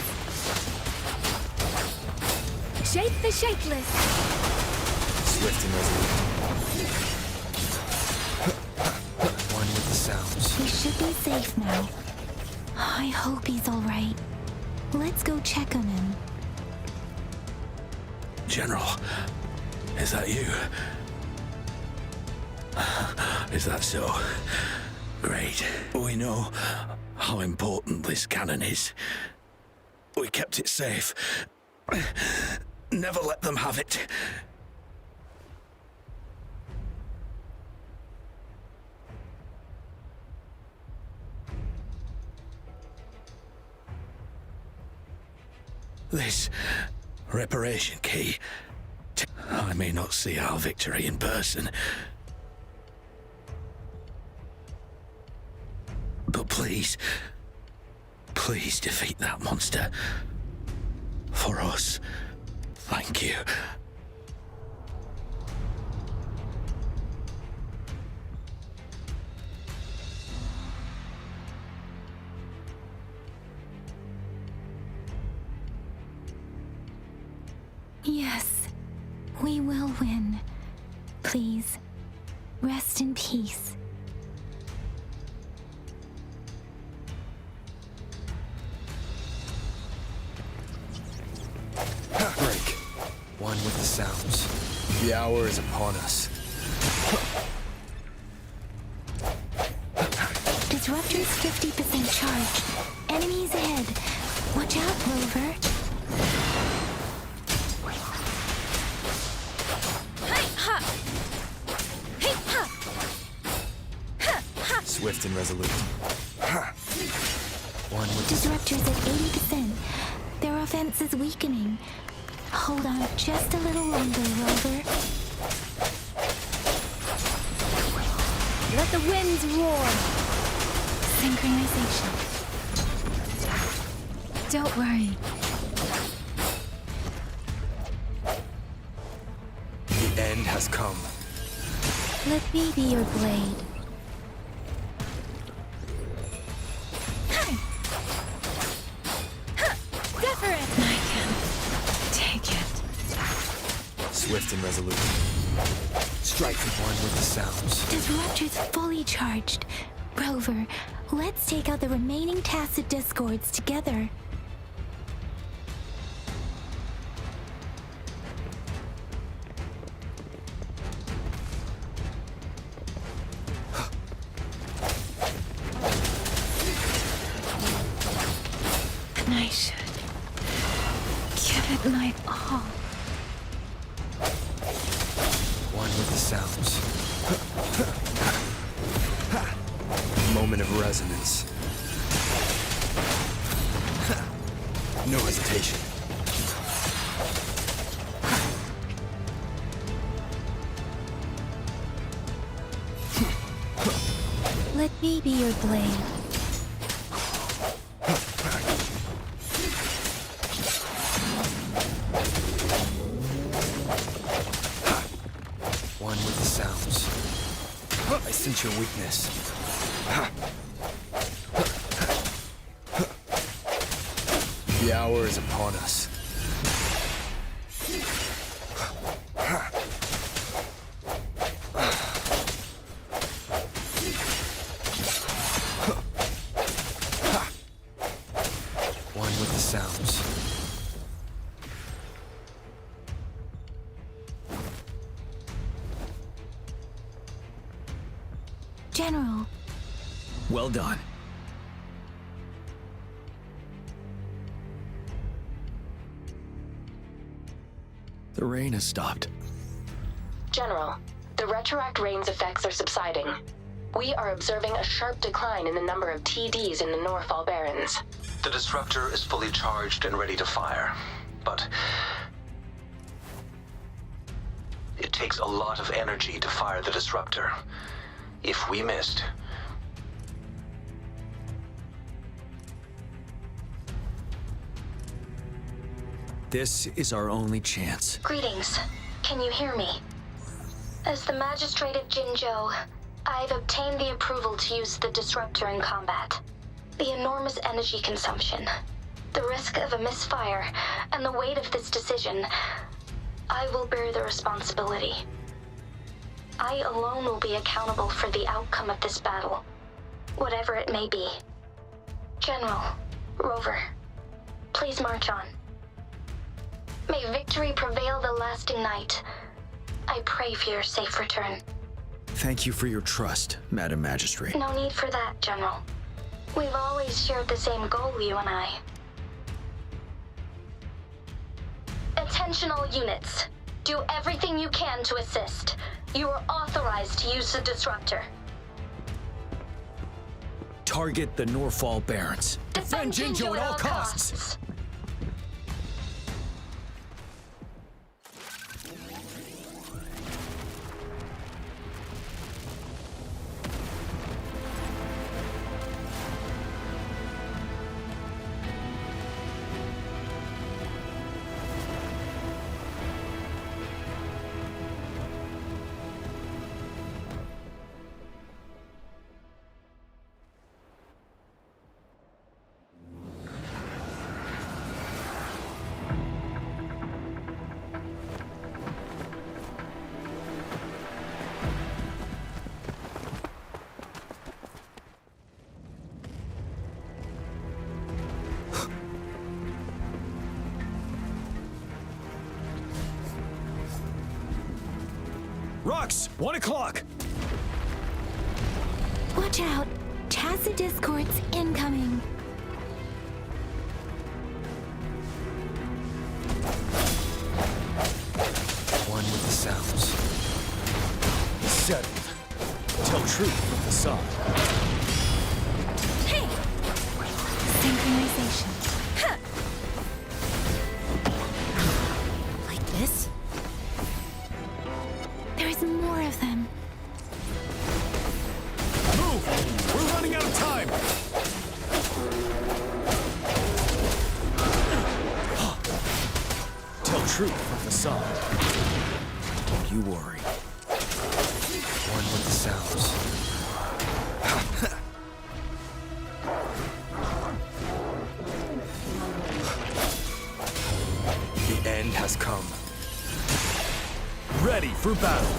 Shape the shapeless. Swift and resolute. One with the sounds. He should be safe now. I hope he's all right. Let's go check on him. General, is that you? Is that so? Great. We know how important this cannon is. We kept it safe. Never let them have it. This reparation key. I may not see our victory in person, but please defeat that monster. For us. Thank you. Yes, we will win. Please, rest in peace. Break. One with the sounds. The hour is upon us. Disruptor's 50% charged. Enemies ahead. Watch out, Rover. Swift and resolute. One with the Disruptor's at 80%. Their offense is weakening. Hold on just a little longer, Rover. Let the winds roar. Synchronization. Don't worry. The end has come. Let me be your blade. Swift and resolute. Strike one with the sounds. Disruptor's fully charged. Rover, let's take out the remaining tacit discords together. And I should give it my all. One with the sounds. Moment of resonance. No hesitation. Let me be your blade. One with the sounds. I sense your weakness. The hour is upon us. One with the sounds. General. Well done. The rain has stopped. General, the retroact rain's effects are subsiding. We are observing a sharp decline in the number of TDs in the Norfall Barrens. The disruptor is fully charged and ready to fire, but it takes a lot of energy to fire the disruptor. If we missed... This is our only chance. Greetings. Can you hear me? As the Magistrate of Jinzhou, I've obtained the approval to use the disruptor in combat. The enormous energy consumption, the risk of a misfire, and the weight of this decision, I will bear the responsibility. I alone will be accountable for the outcome of this battle, whatever it may be. General, Rover, please march on. May victory prevail the lasting night. I pray for your safe return. Thank you for your trust, Madam Magistrate. No need for that, General. We've always shared the same goal, you and I. Attention all units. Do everything you can to assist. You are authorized to use the disruptor. Target the Norfall Barons. Defend Jinzhou at all costs. Rux, 1 o'clock. Watch out! Tacit discords incoming. One with the sounds. Settled. Tell truth from the song. Hey! Synchronization. Huh. Like this? There's more of them. Move! We're running out of time! Tell truth from the song. Don't you worry. One with the sounds. The end has come. Ready for battle.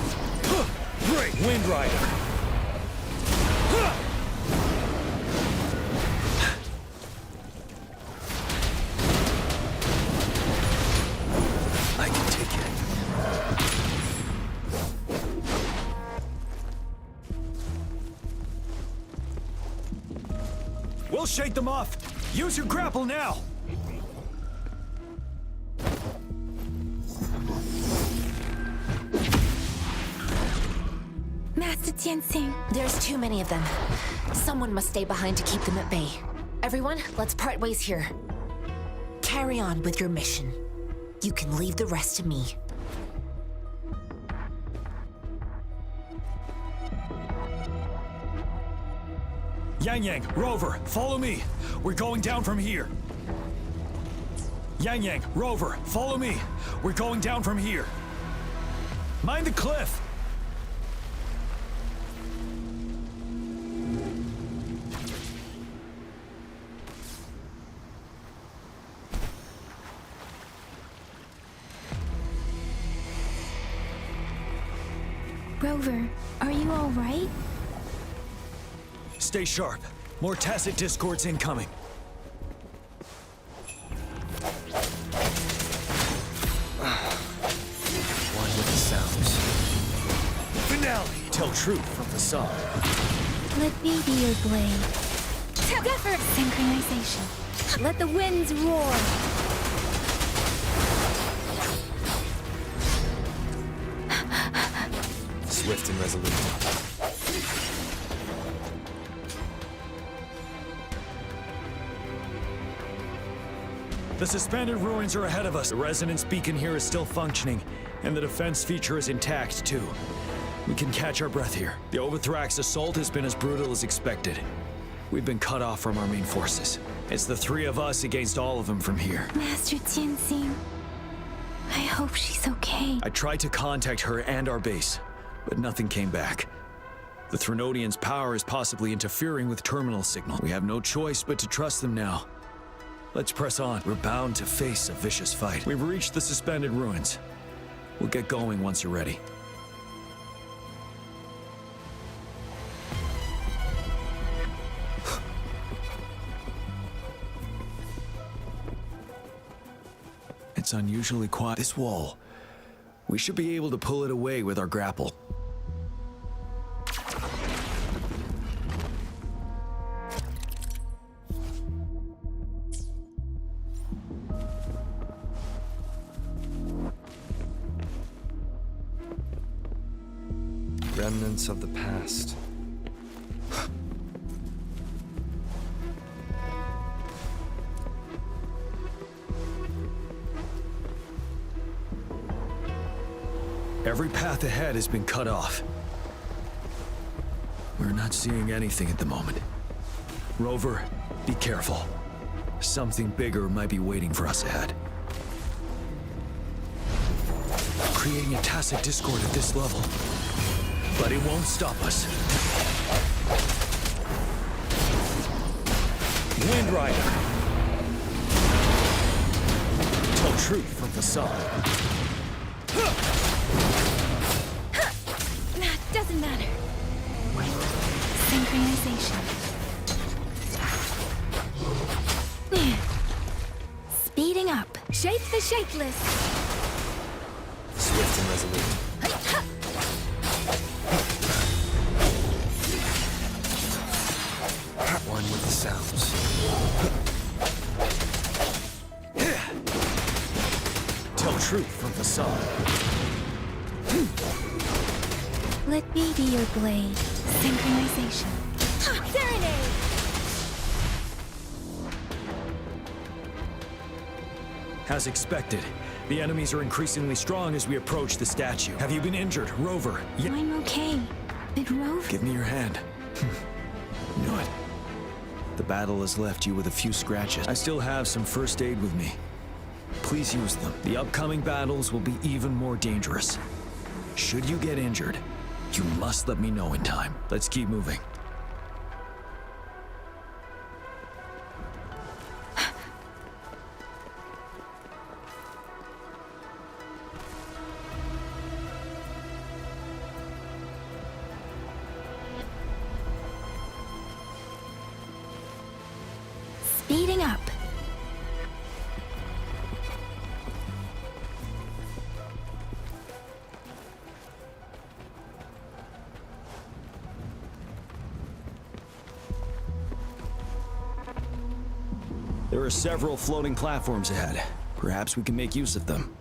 Great Wind Rider. I can take it. We'll shake them off. Use your grapple now. Master Tianxing. There's too many of them. Someone must stay behind to keep them at bay. Everyone, let's part ways here. Carry on with your mission. You can leave the rest to me. Yang, Rover, follow me. We're going down from here. Yang, Rover, follow me. We're going down from here. Mind the cliff. Rover, are you all right? Stay sharp. More tacit discords incoming. One with the sounds. Finale! Tell truth from the song. Let me be your blade. Together! Synchronization. Let the winds roar. Swift and resolute. The suspended ruins are ahead of us. The resonance beacon here is still functioning. And the defense feature is intact, too. We can catch our breath here. The Overthrax assault has been as brutal as expected. We've been cut off from our main forces. It's the three of us against all of them from here. Master Tianxing, I hope she's okay. I tried to contact her and our base, but nothing came back. The Threnodians' power is possibly interfering with terminal signal. We have no choice but to trust them now. Let's press on. We're bound to face a vicious fight. We've reached the suspended ruins. We'll get going once you're ready. It's unusually quiet. This wall. We should be able to pull it away with our grapple. Remnants of the past. Every path ahead has been cut off. We're not seeing anything at the moment. Rover, be careful. Something bigger might be waiting for us ahead. Creating a tacit discord at this level. But it won't stop us. Wind Rider! Tell truth from facade. Doesn't matter. Synchronization. Speeding up. Shape the shapeless. Swift and resolute. One with the sounds. Tell truth from facade. Let me be your blade. Synchronization. Serenade! As expected, the enemies are increasingly strong as we approach the statue. Have you been injured, Rover? I'm okay. But Rover... Give me your hand. Knew it. The battle has left you with a few scratches. I still have some first aid with me. Please use them. The upcoming battles will be even more dangerous. Should you get injured, you must let me know in time. Let's keep moving. Speeding up. There are several floating platforms ahead. Perhaps we can make use of them.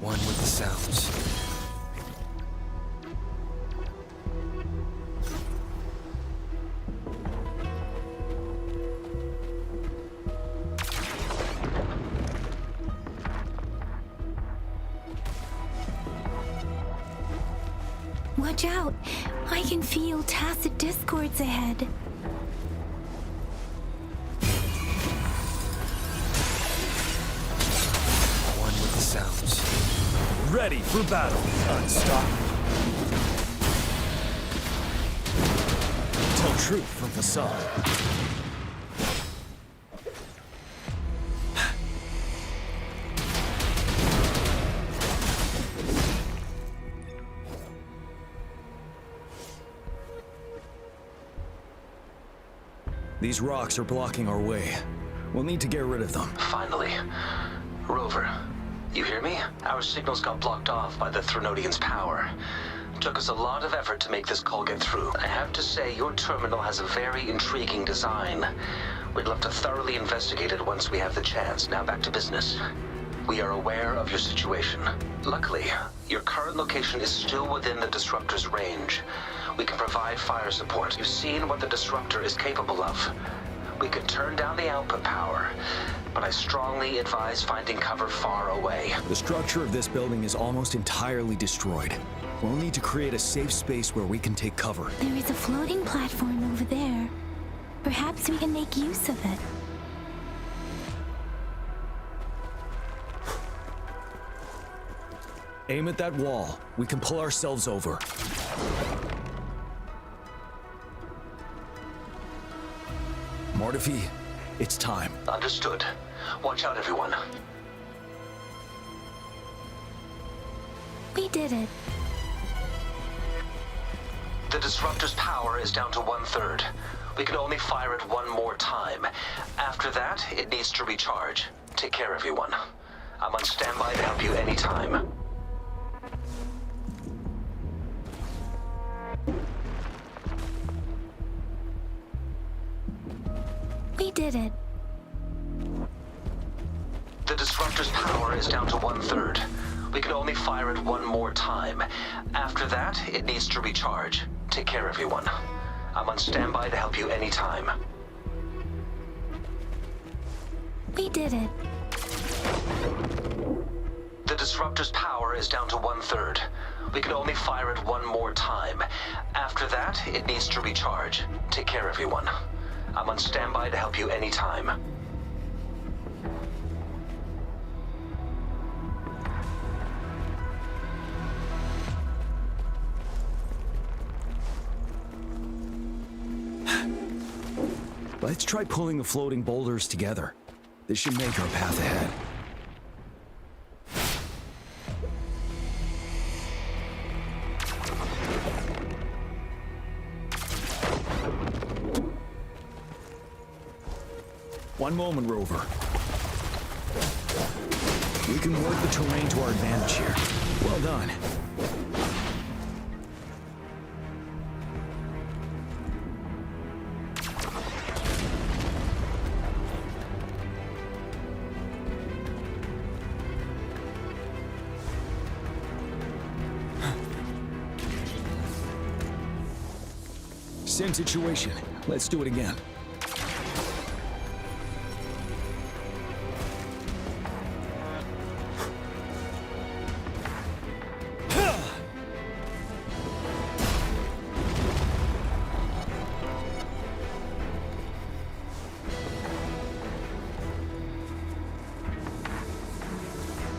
One with the sounds. Watch out! I can feel tacit discords ahead. One with the sounds. Ready for battle. Unstoppable. Tell truth from facade. These rocks are blocking our way. We'll need to get rid of them. Finally. Rover, you hear me? Our signals got blocked off by the Threnodians' power. Took us a lot of effort to make this call get through. I have to say, your terminal has a very intriguing design. We'd love to thoroughly investigate it once we have the chance. Now back to business. We are aware of your situation. Luckily, Your current location is still within the Disruptor's range. We can provide fire support. You've seen what the Disruptor is capable of. We could turn down the output power, but I strongly advise finding cover far away. The structure of this building is almost entirely destroyed. We'll need to create a safe space where we can take cover. There is a floating platform over there. Perhaps we can make use of it. Aim at that wall. We can pull ourselves over. Mortefi, it's time. Understood. Watch out, everyone. We did it. The Disruptor's power is down to 1/3. We can only fire it one more time. After that, it needs to recharge. Take care, everyone. I'm on standby to help you anytime. We did it. The Disruptor's power is down to 1/3. We can only fire it one more time. After that, it needs to recharge. Take care, everyone. I'm on standby to help you anytime. We did it. The Disruptor's power is down to 1/3. We can only fire it one more time. After that, it needs to recharge. Take care, everyone. I'm on standby to help you anytime. Let's try pulling the floating boulders together. This should make our path ahead. One moment, Rover. We can work the terrain to our advantage here. Well done. Same situation. Let's do it again.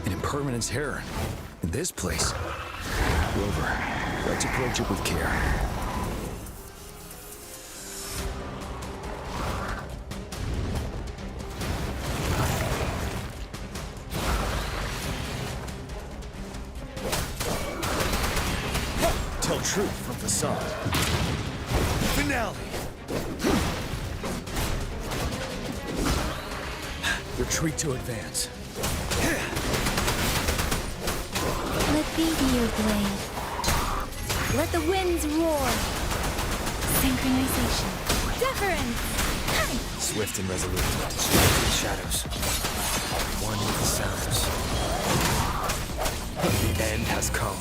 An impermanence heron. In this place. Rover, let's approach it with care. Tell truth from facade. Finale! Retreat to advance. Let be your blade. Let the winds roar. Synchronization. Deference! Swift and resolute. Straight to the shadows. One with the sounds. The end has come.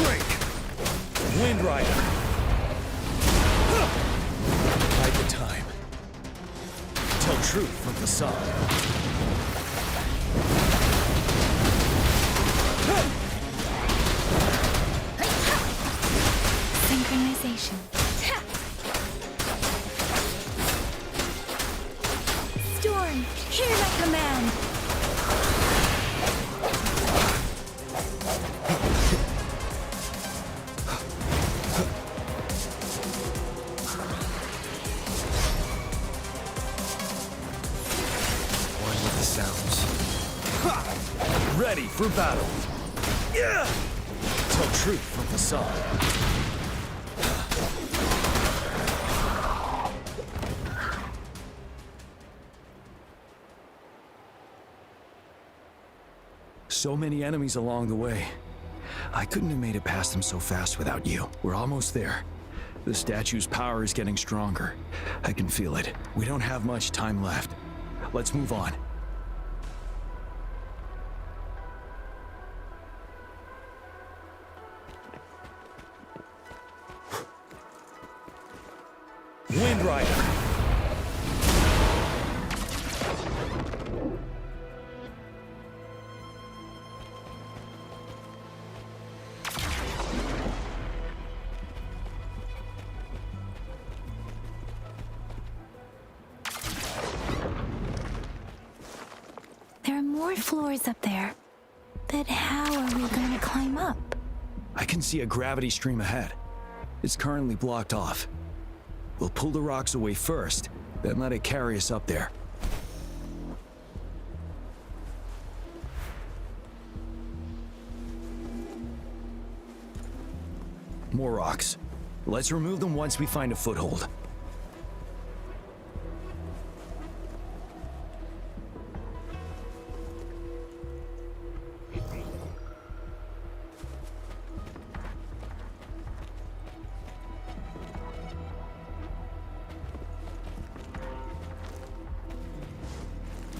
Break! Wind Rider! Bide the time. Tell truth from facade. Synchronization. Storm, hear my command! One with the sounds. Ready for battle. Yeah! Tell truth from facade. So many enemies along the way. I couldn't have made it past them so fast without you. We're almost there. The statue's power is getting stronger. I can feel it. We don't have much time left. Let's move on. Wind Rider. There are more floors up there. But how are we going to climb up? I can see a gravity stream ahead. It's currently blocked off. We'll pull the rocks away first, then let it carry us up there. More rocks. Let's remove them once we find a foothold.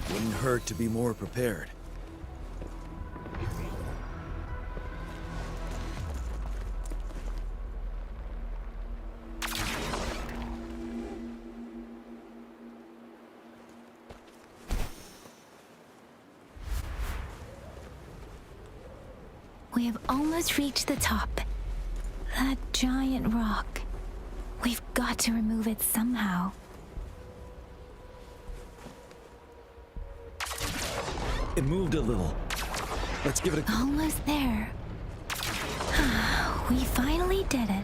Wouldn't hurt to be more prepared. We have almost reached the top. That giant rock. We've got to remove it somehow. It moved a little. Let's give it a... Almost there. We finally did it.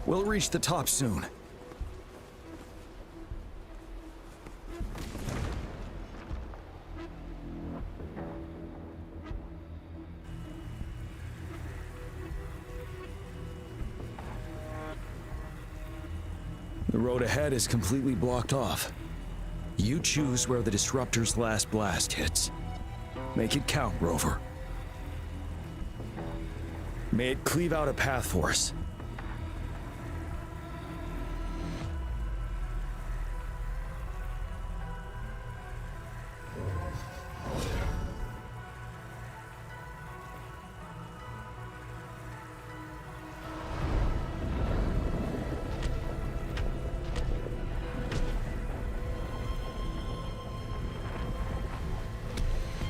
We'll reach the top soon. The road ahead is completely blocked off. You choose where the disruptor's last blast hits. Make it count, Rover. May it cleave out a path for us.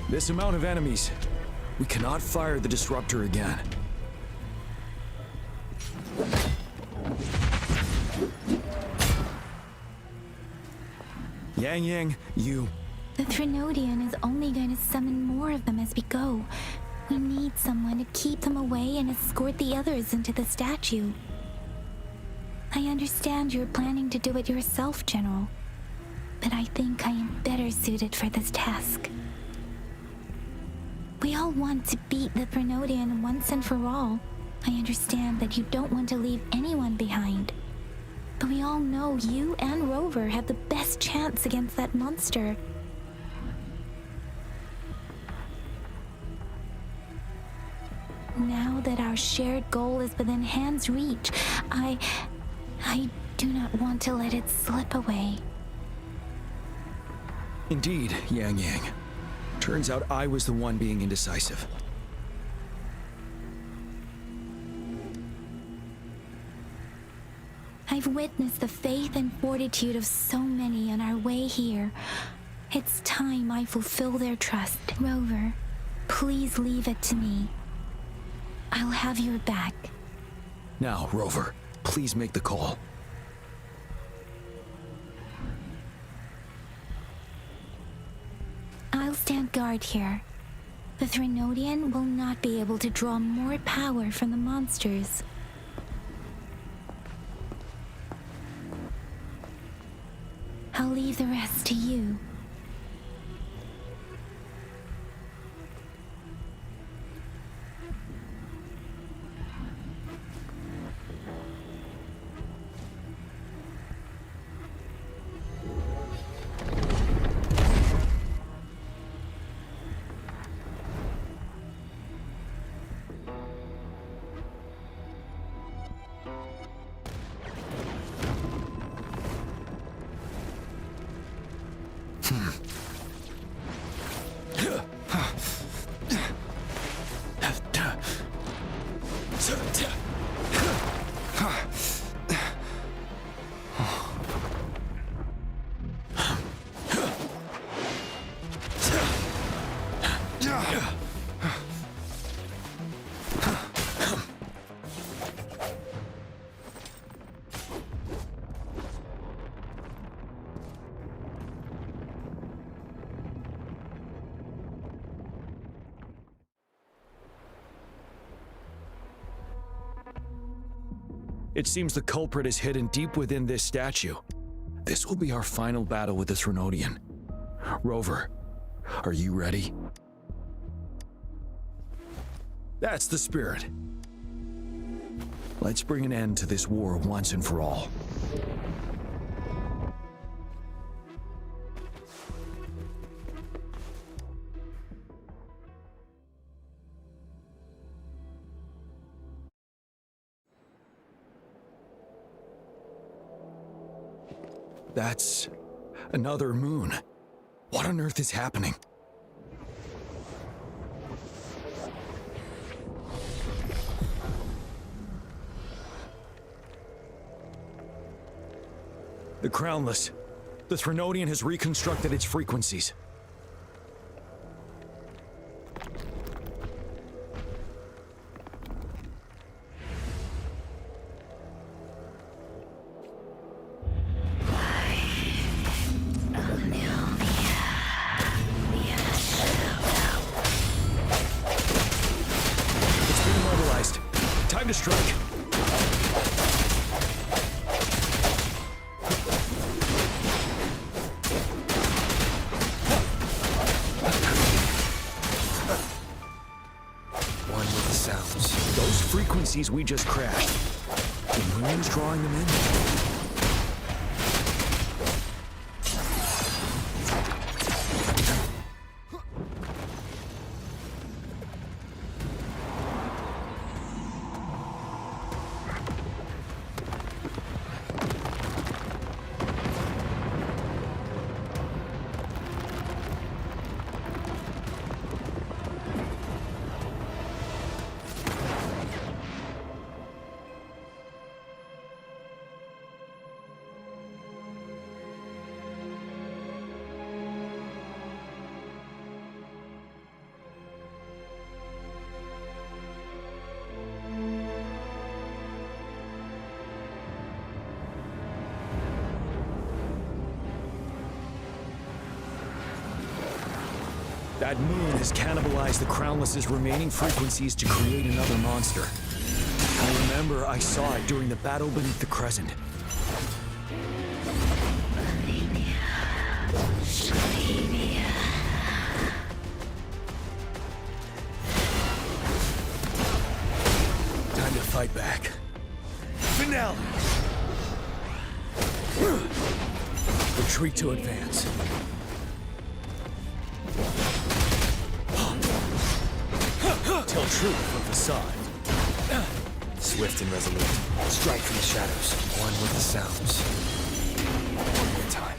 This amount of enemies, we cannot fire the disruptor again. Yang, you... The Threnodian is only going to summon more of them as we go. We need someone to keep them away and escort the others into the statue. I understand you're planning to do it yourself, General. But I think I am better suited for this task. We all want to beat the Threnodian once and for all. I understand that you don't want to leave anyone behind. But we all know you and Rover have the best chance against that monster. Now that our shared goal is within hand's reach, I do not want to let it slip away. Indeed, Yang. Turns out I was the one being indecisive. I've witnessed the faith and fortitude of so many on our way here. It's time I fulfill their trust. Rover, please leave it to me. I'll have your back. Now, Rover, please make the call. I'll stand guard here. The Threnodian will not be able to draw more power from the monsters. I'll leave the rest to you. It seems the culprit is hidden deep within this statue. This will be our final battle with this Renodian. Rover, are you ready? That's the spirit. Let's bring an end to this war once and for all. That's another moon. What on earth is happening? The Crownless. The Threnodian has reconstructed its frequencies. It's been immobilized. Time to strike. Frequencies we just crashed. The moon's drawing them in. That moon has cannibalized the Crownless's remaining frequencies to create another monster. I remember I saw it during the battle beneath the Crescent. Time to fight back. Finale! Retreat to advance. Tell truth from facade. Swift and resolute. Strike from the shadows. One with the sounds. One more time.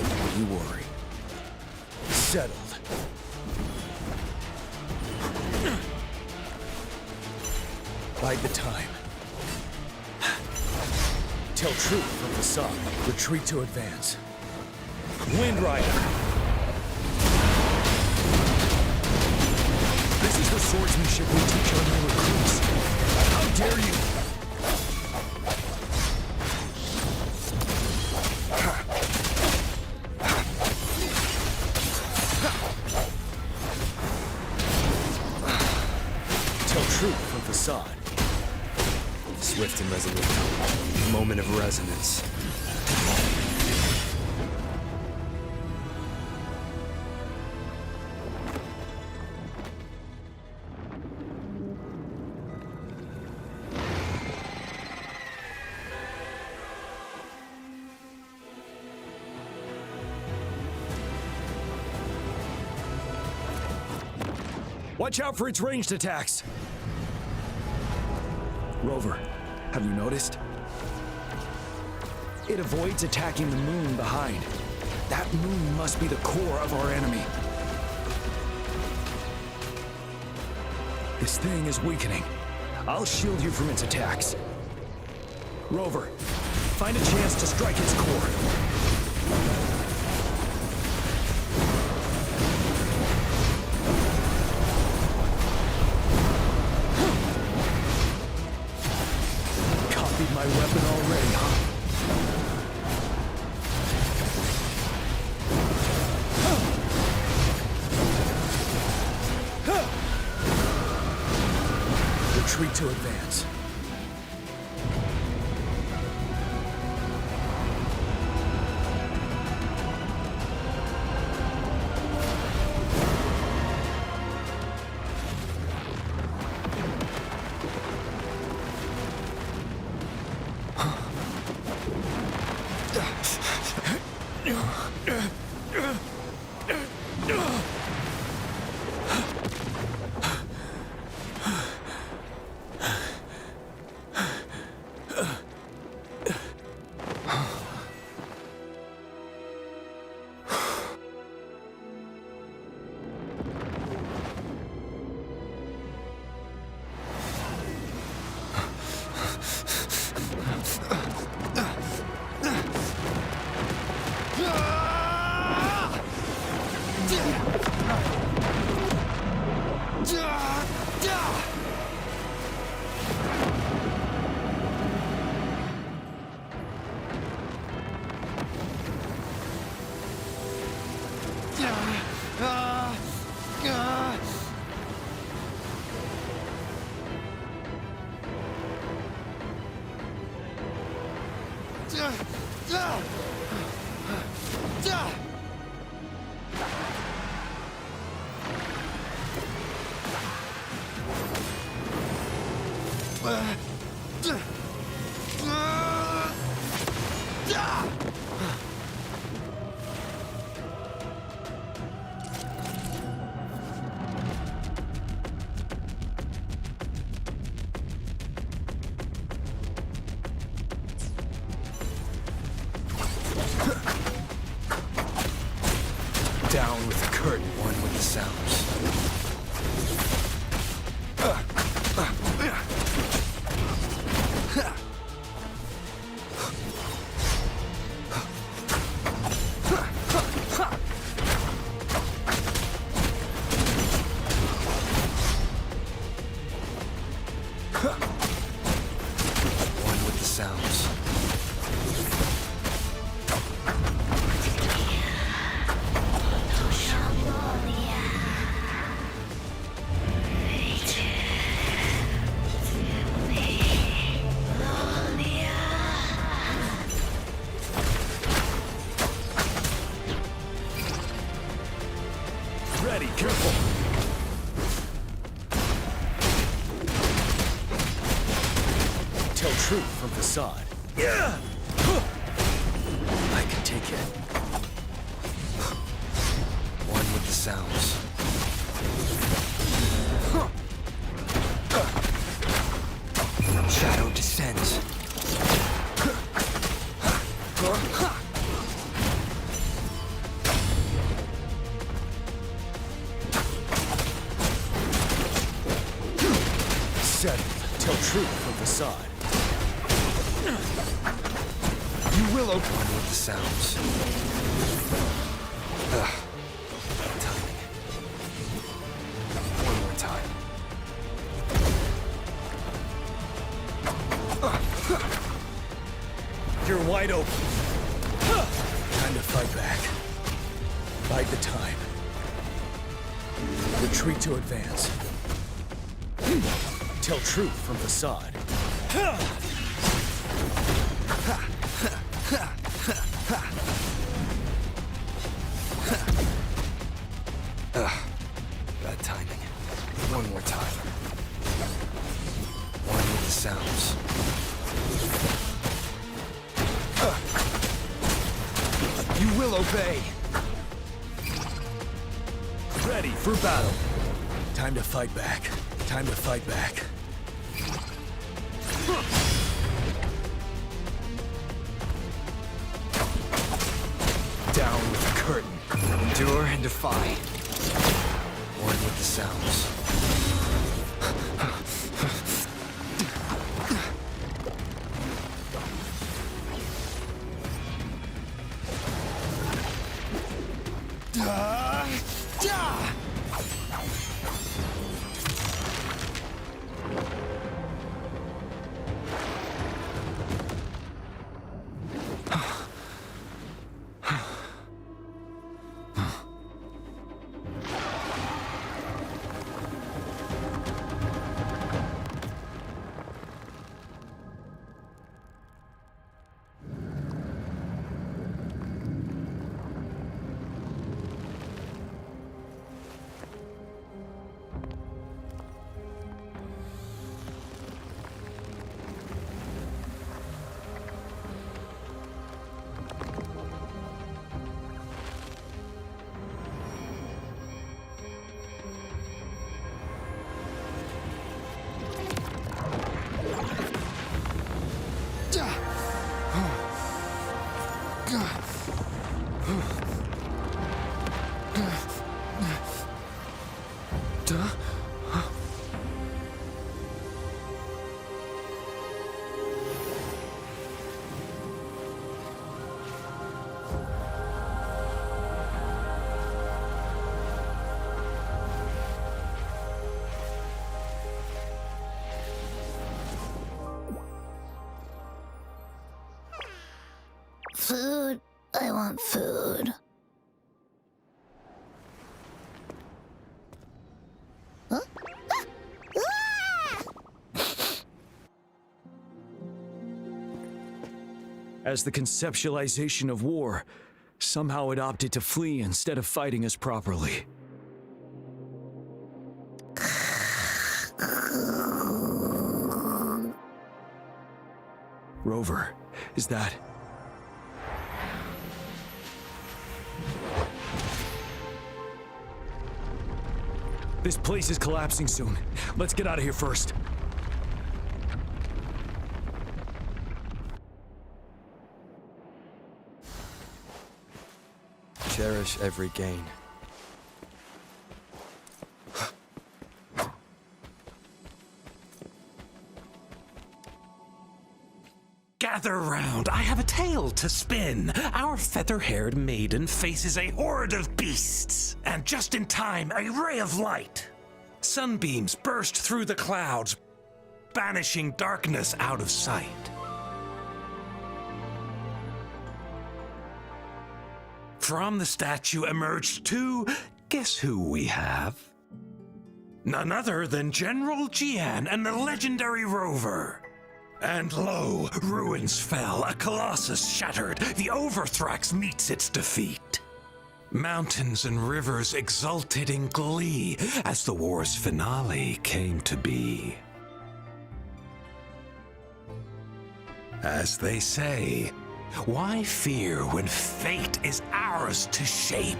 Don't you worry. Settled. Bide the time. Tell truth from facade. Retreat to advance. Wind Rider. This is the swordsmanship we teach our new recruits. How dare you! Tell truth from facade. Swift and resolute. Moment of resonance. Watch out for its ranged attacks! Rover, have you noticed? It avoids attacking the moon behind. That moon must be the core of our enemy. This thing is weakening. I'll shield you from its attacks. Rover, find a chance to strike its core. Copied my weapon already, huh? Retreat to advance. Down with the curtain, one with the sounds. One with the sounds. Ready, careful. Tell truth from facade. Yeah! I can take it. One with the sounds. Shadow descends. Tell truth from facade. You will open one with the sounds. Timing. One more time. You're wide open. Time to fight back. Bide the time. Retreat to advance. Tell truth from facade. Bad timing. One more time. One with the sounds. You will obey. Ready for battle. Time to fight back. Time to fight back. Down with curtain. Endure and defy. One with the sounds. Food. I want food. Huh? As the conceptualization of war, somehow it opted to flee instead of fighting us properly. Rover, is that... This place is collapsing soon. Let's get out of here first. Cherish every gain. Gather round, I have a tale to spin. Our feather-haired maiden faces a horde of beasts. And just in time, a ray of light. Sunbeams burst through the clouds, banishing darkness out of sight. From the statue emerged two, guess who we have? None other than General Jian and the legendary Rover. And lo, ruins fell, a colossus shattered, the Overthrax meets its defeat. Mountains and rivers exulted in glee as the war's finale came to be. As they say, why fear when fate is ours to shape?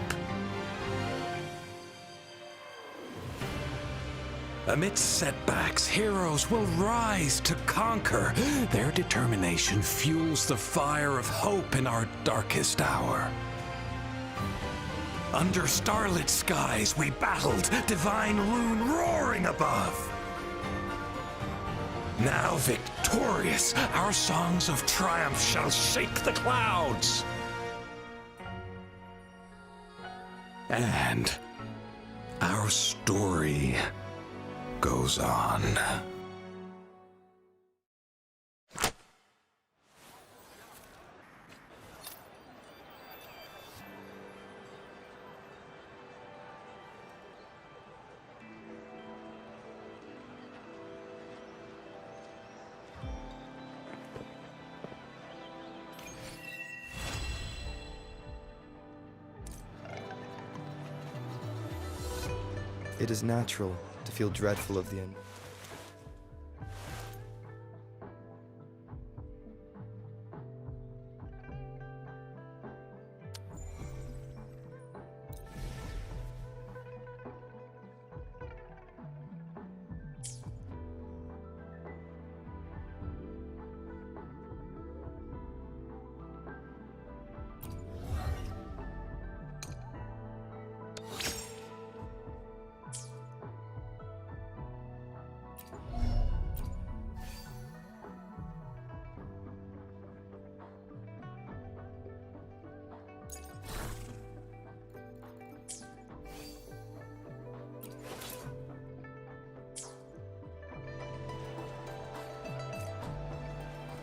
Amidst setbacks, heroes will rise to conquer. Their determination fuels the fire of hope in our darkest hour. Under starlit skies we battled, divine loon roaring above. Now victorious, our songs of triumph shall shake the clouds. And our story goes on. It is natural to feel dreadful of the end.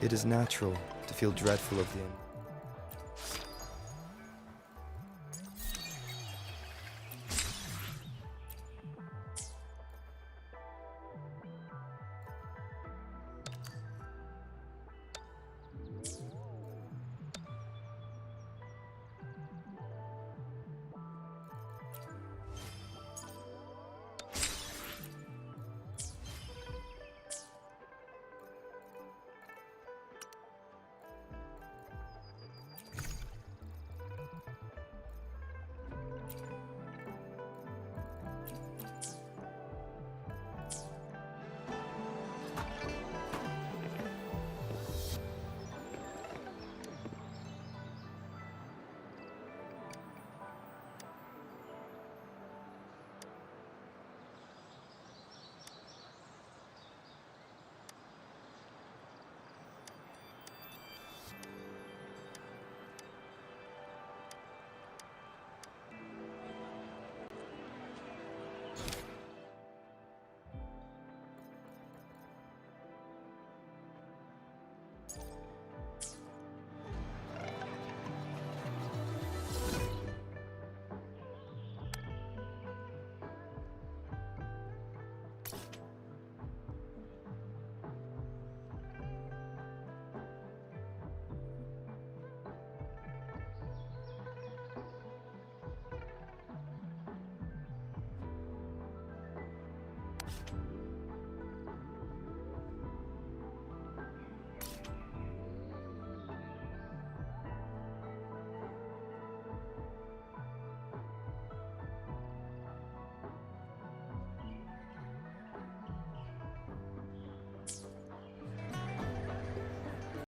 It is natural to feel dreadful of the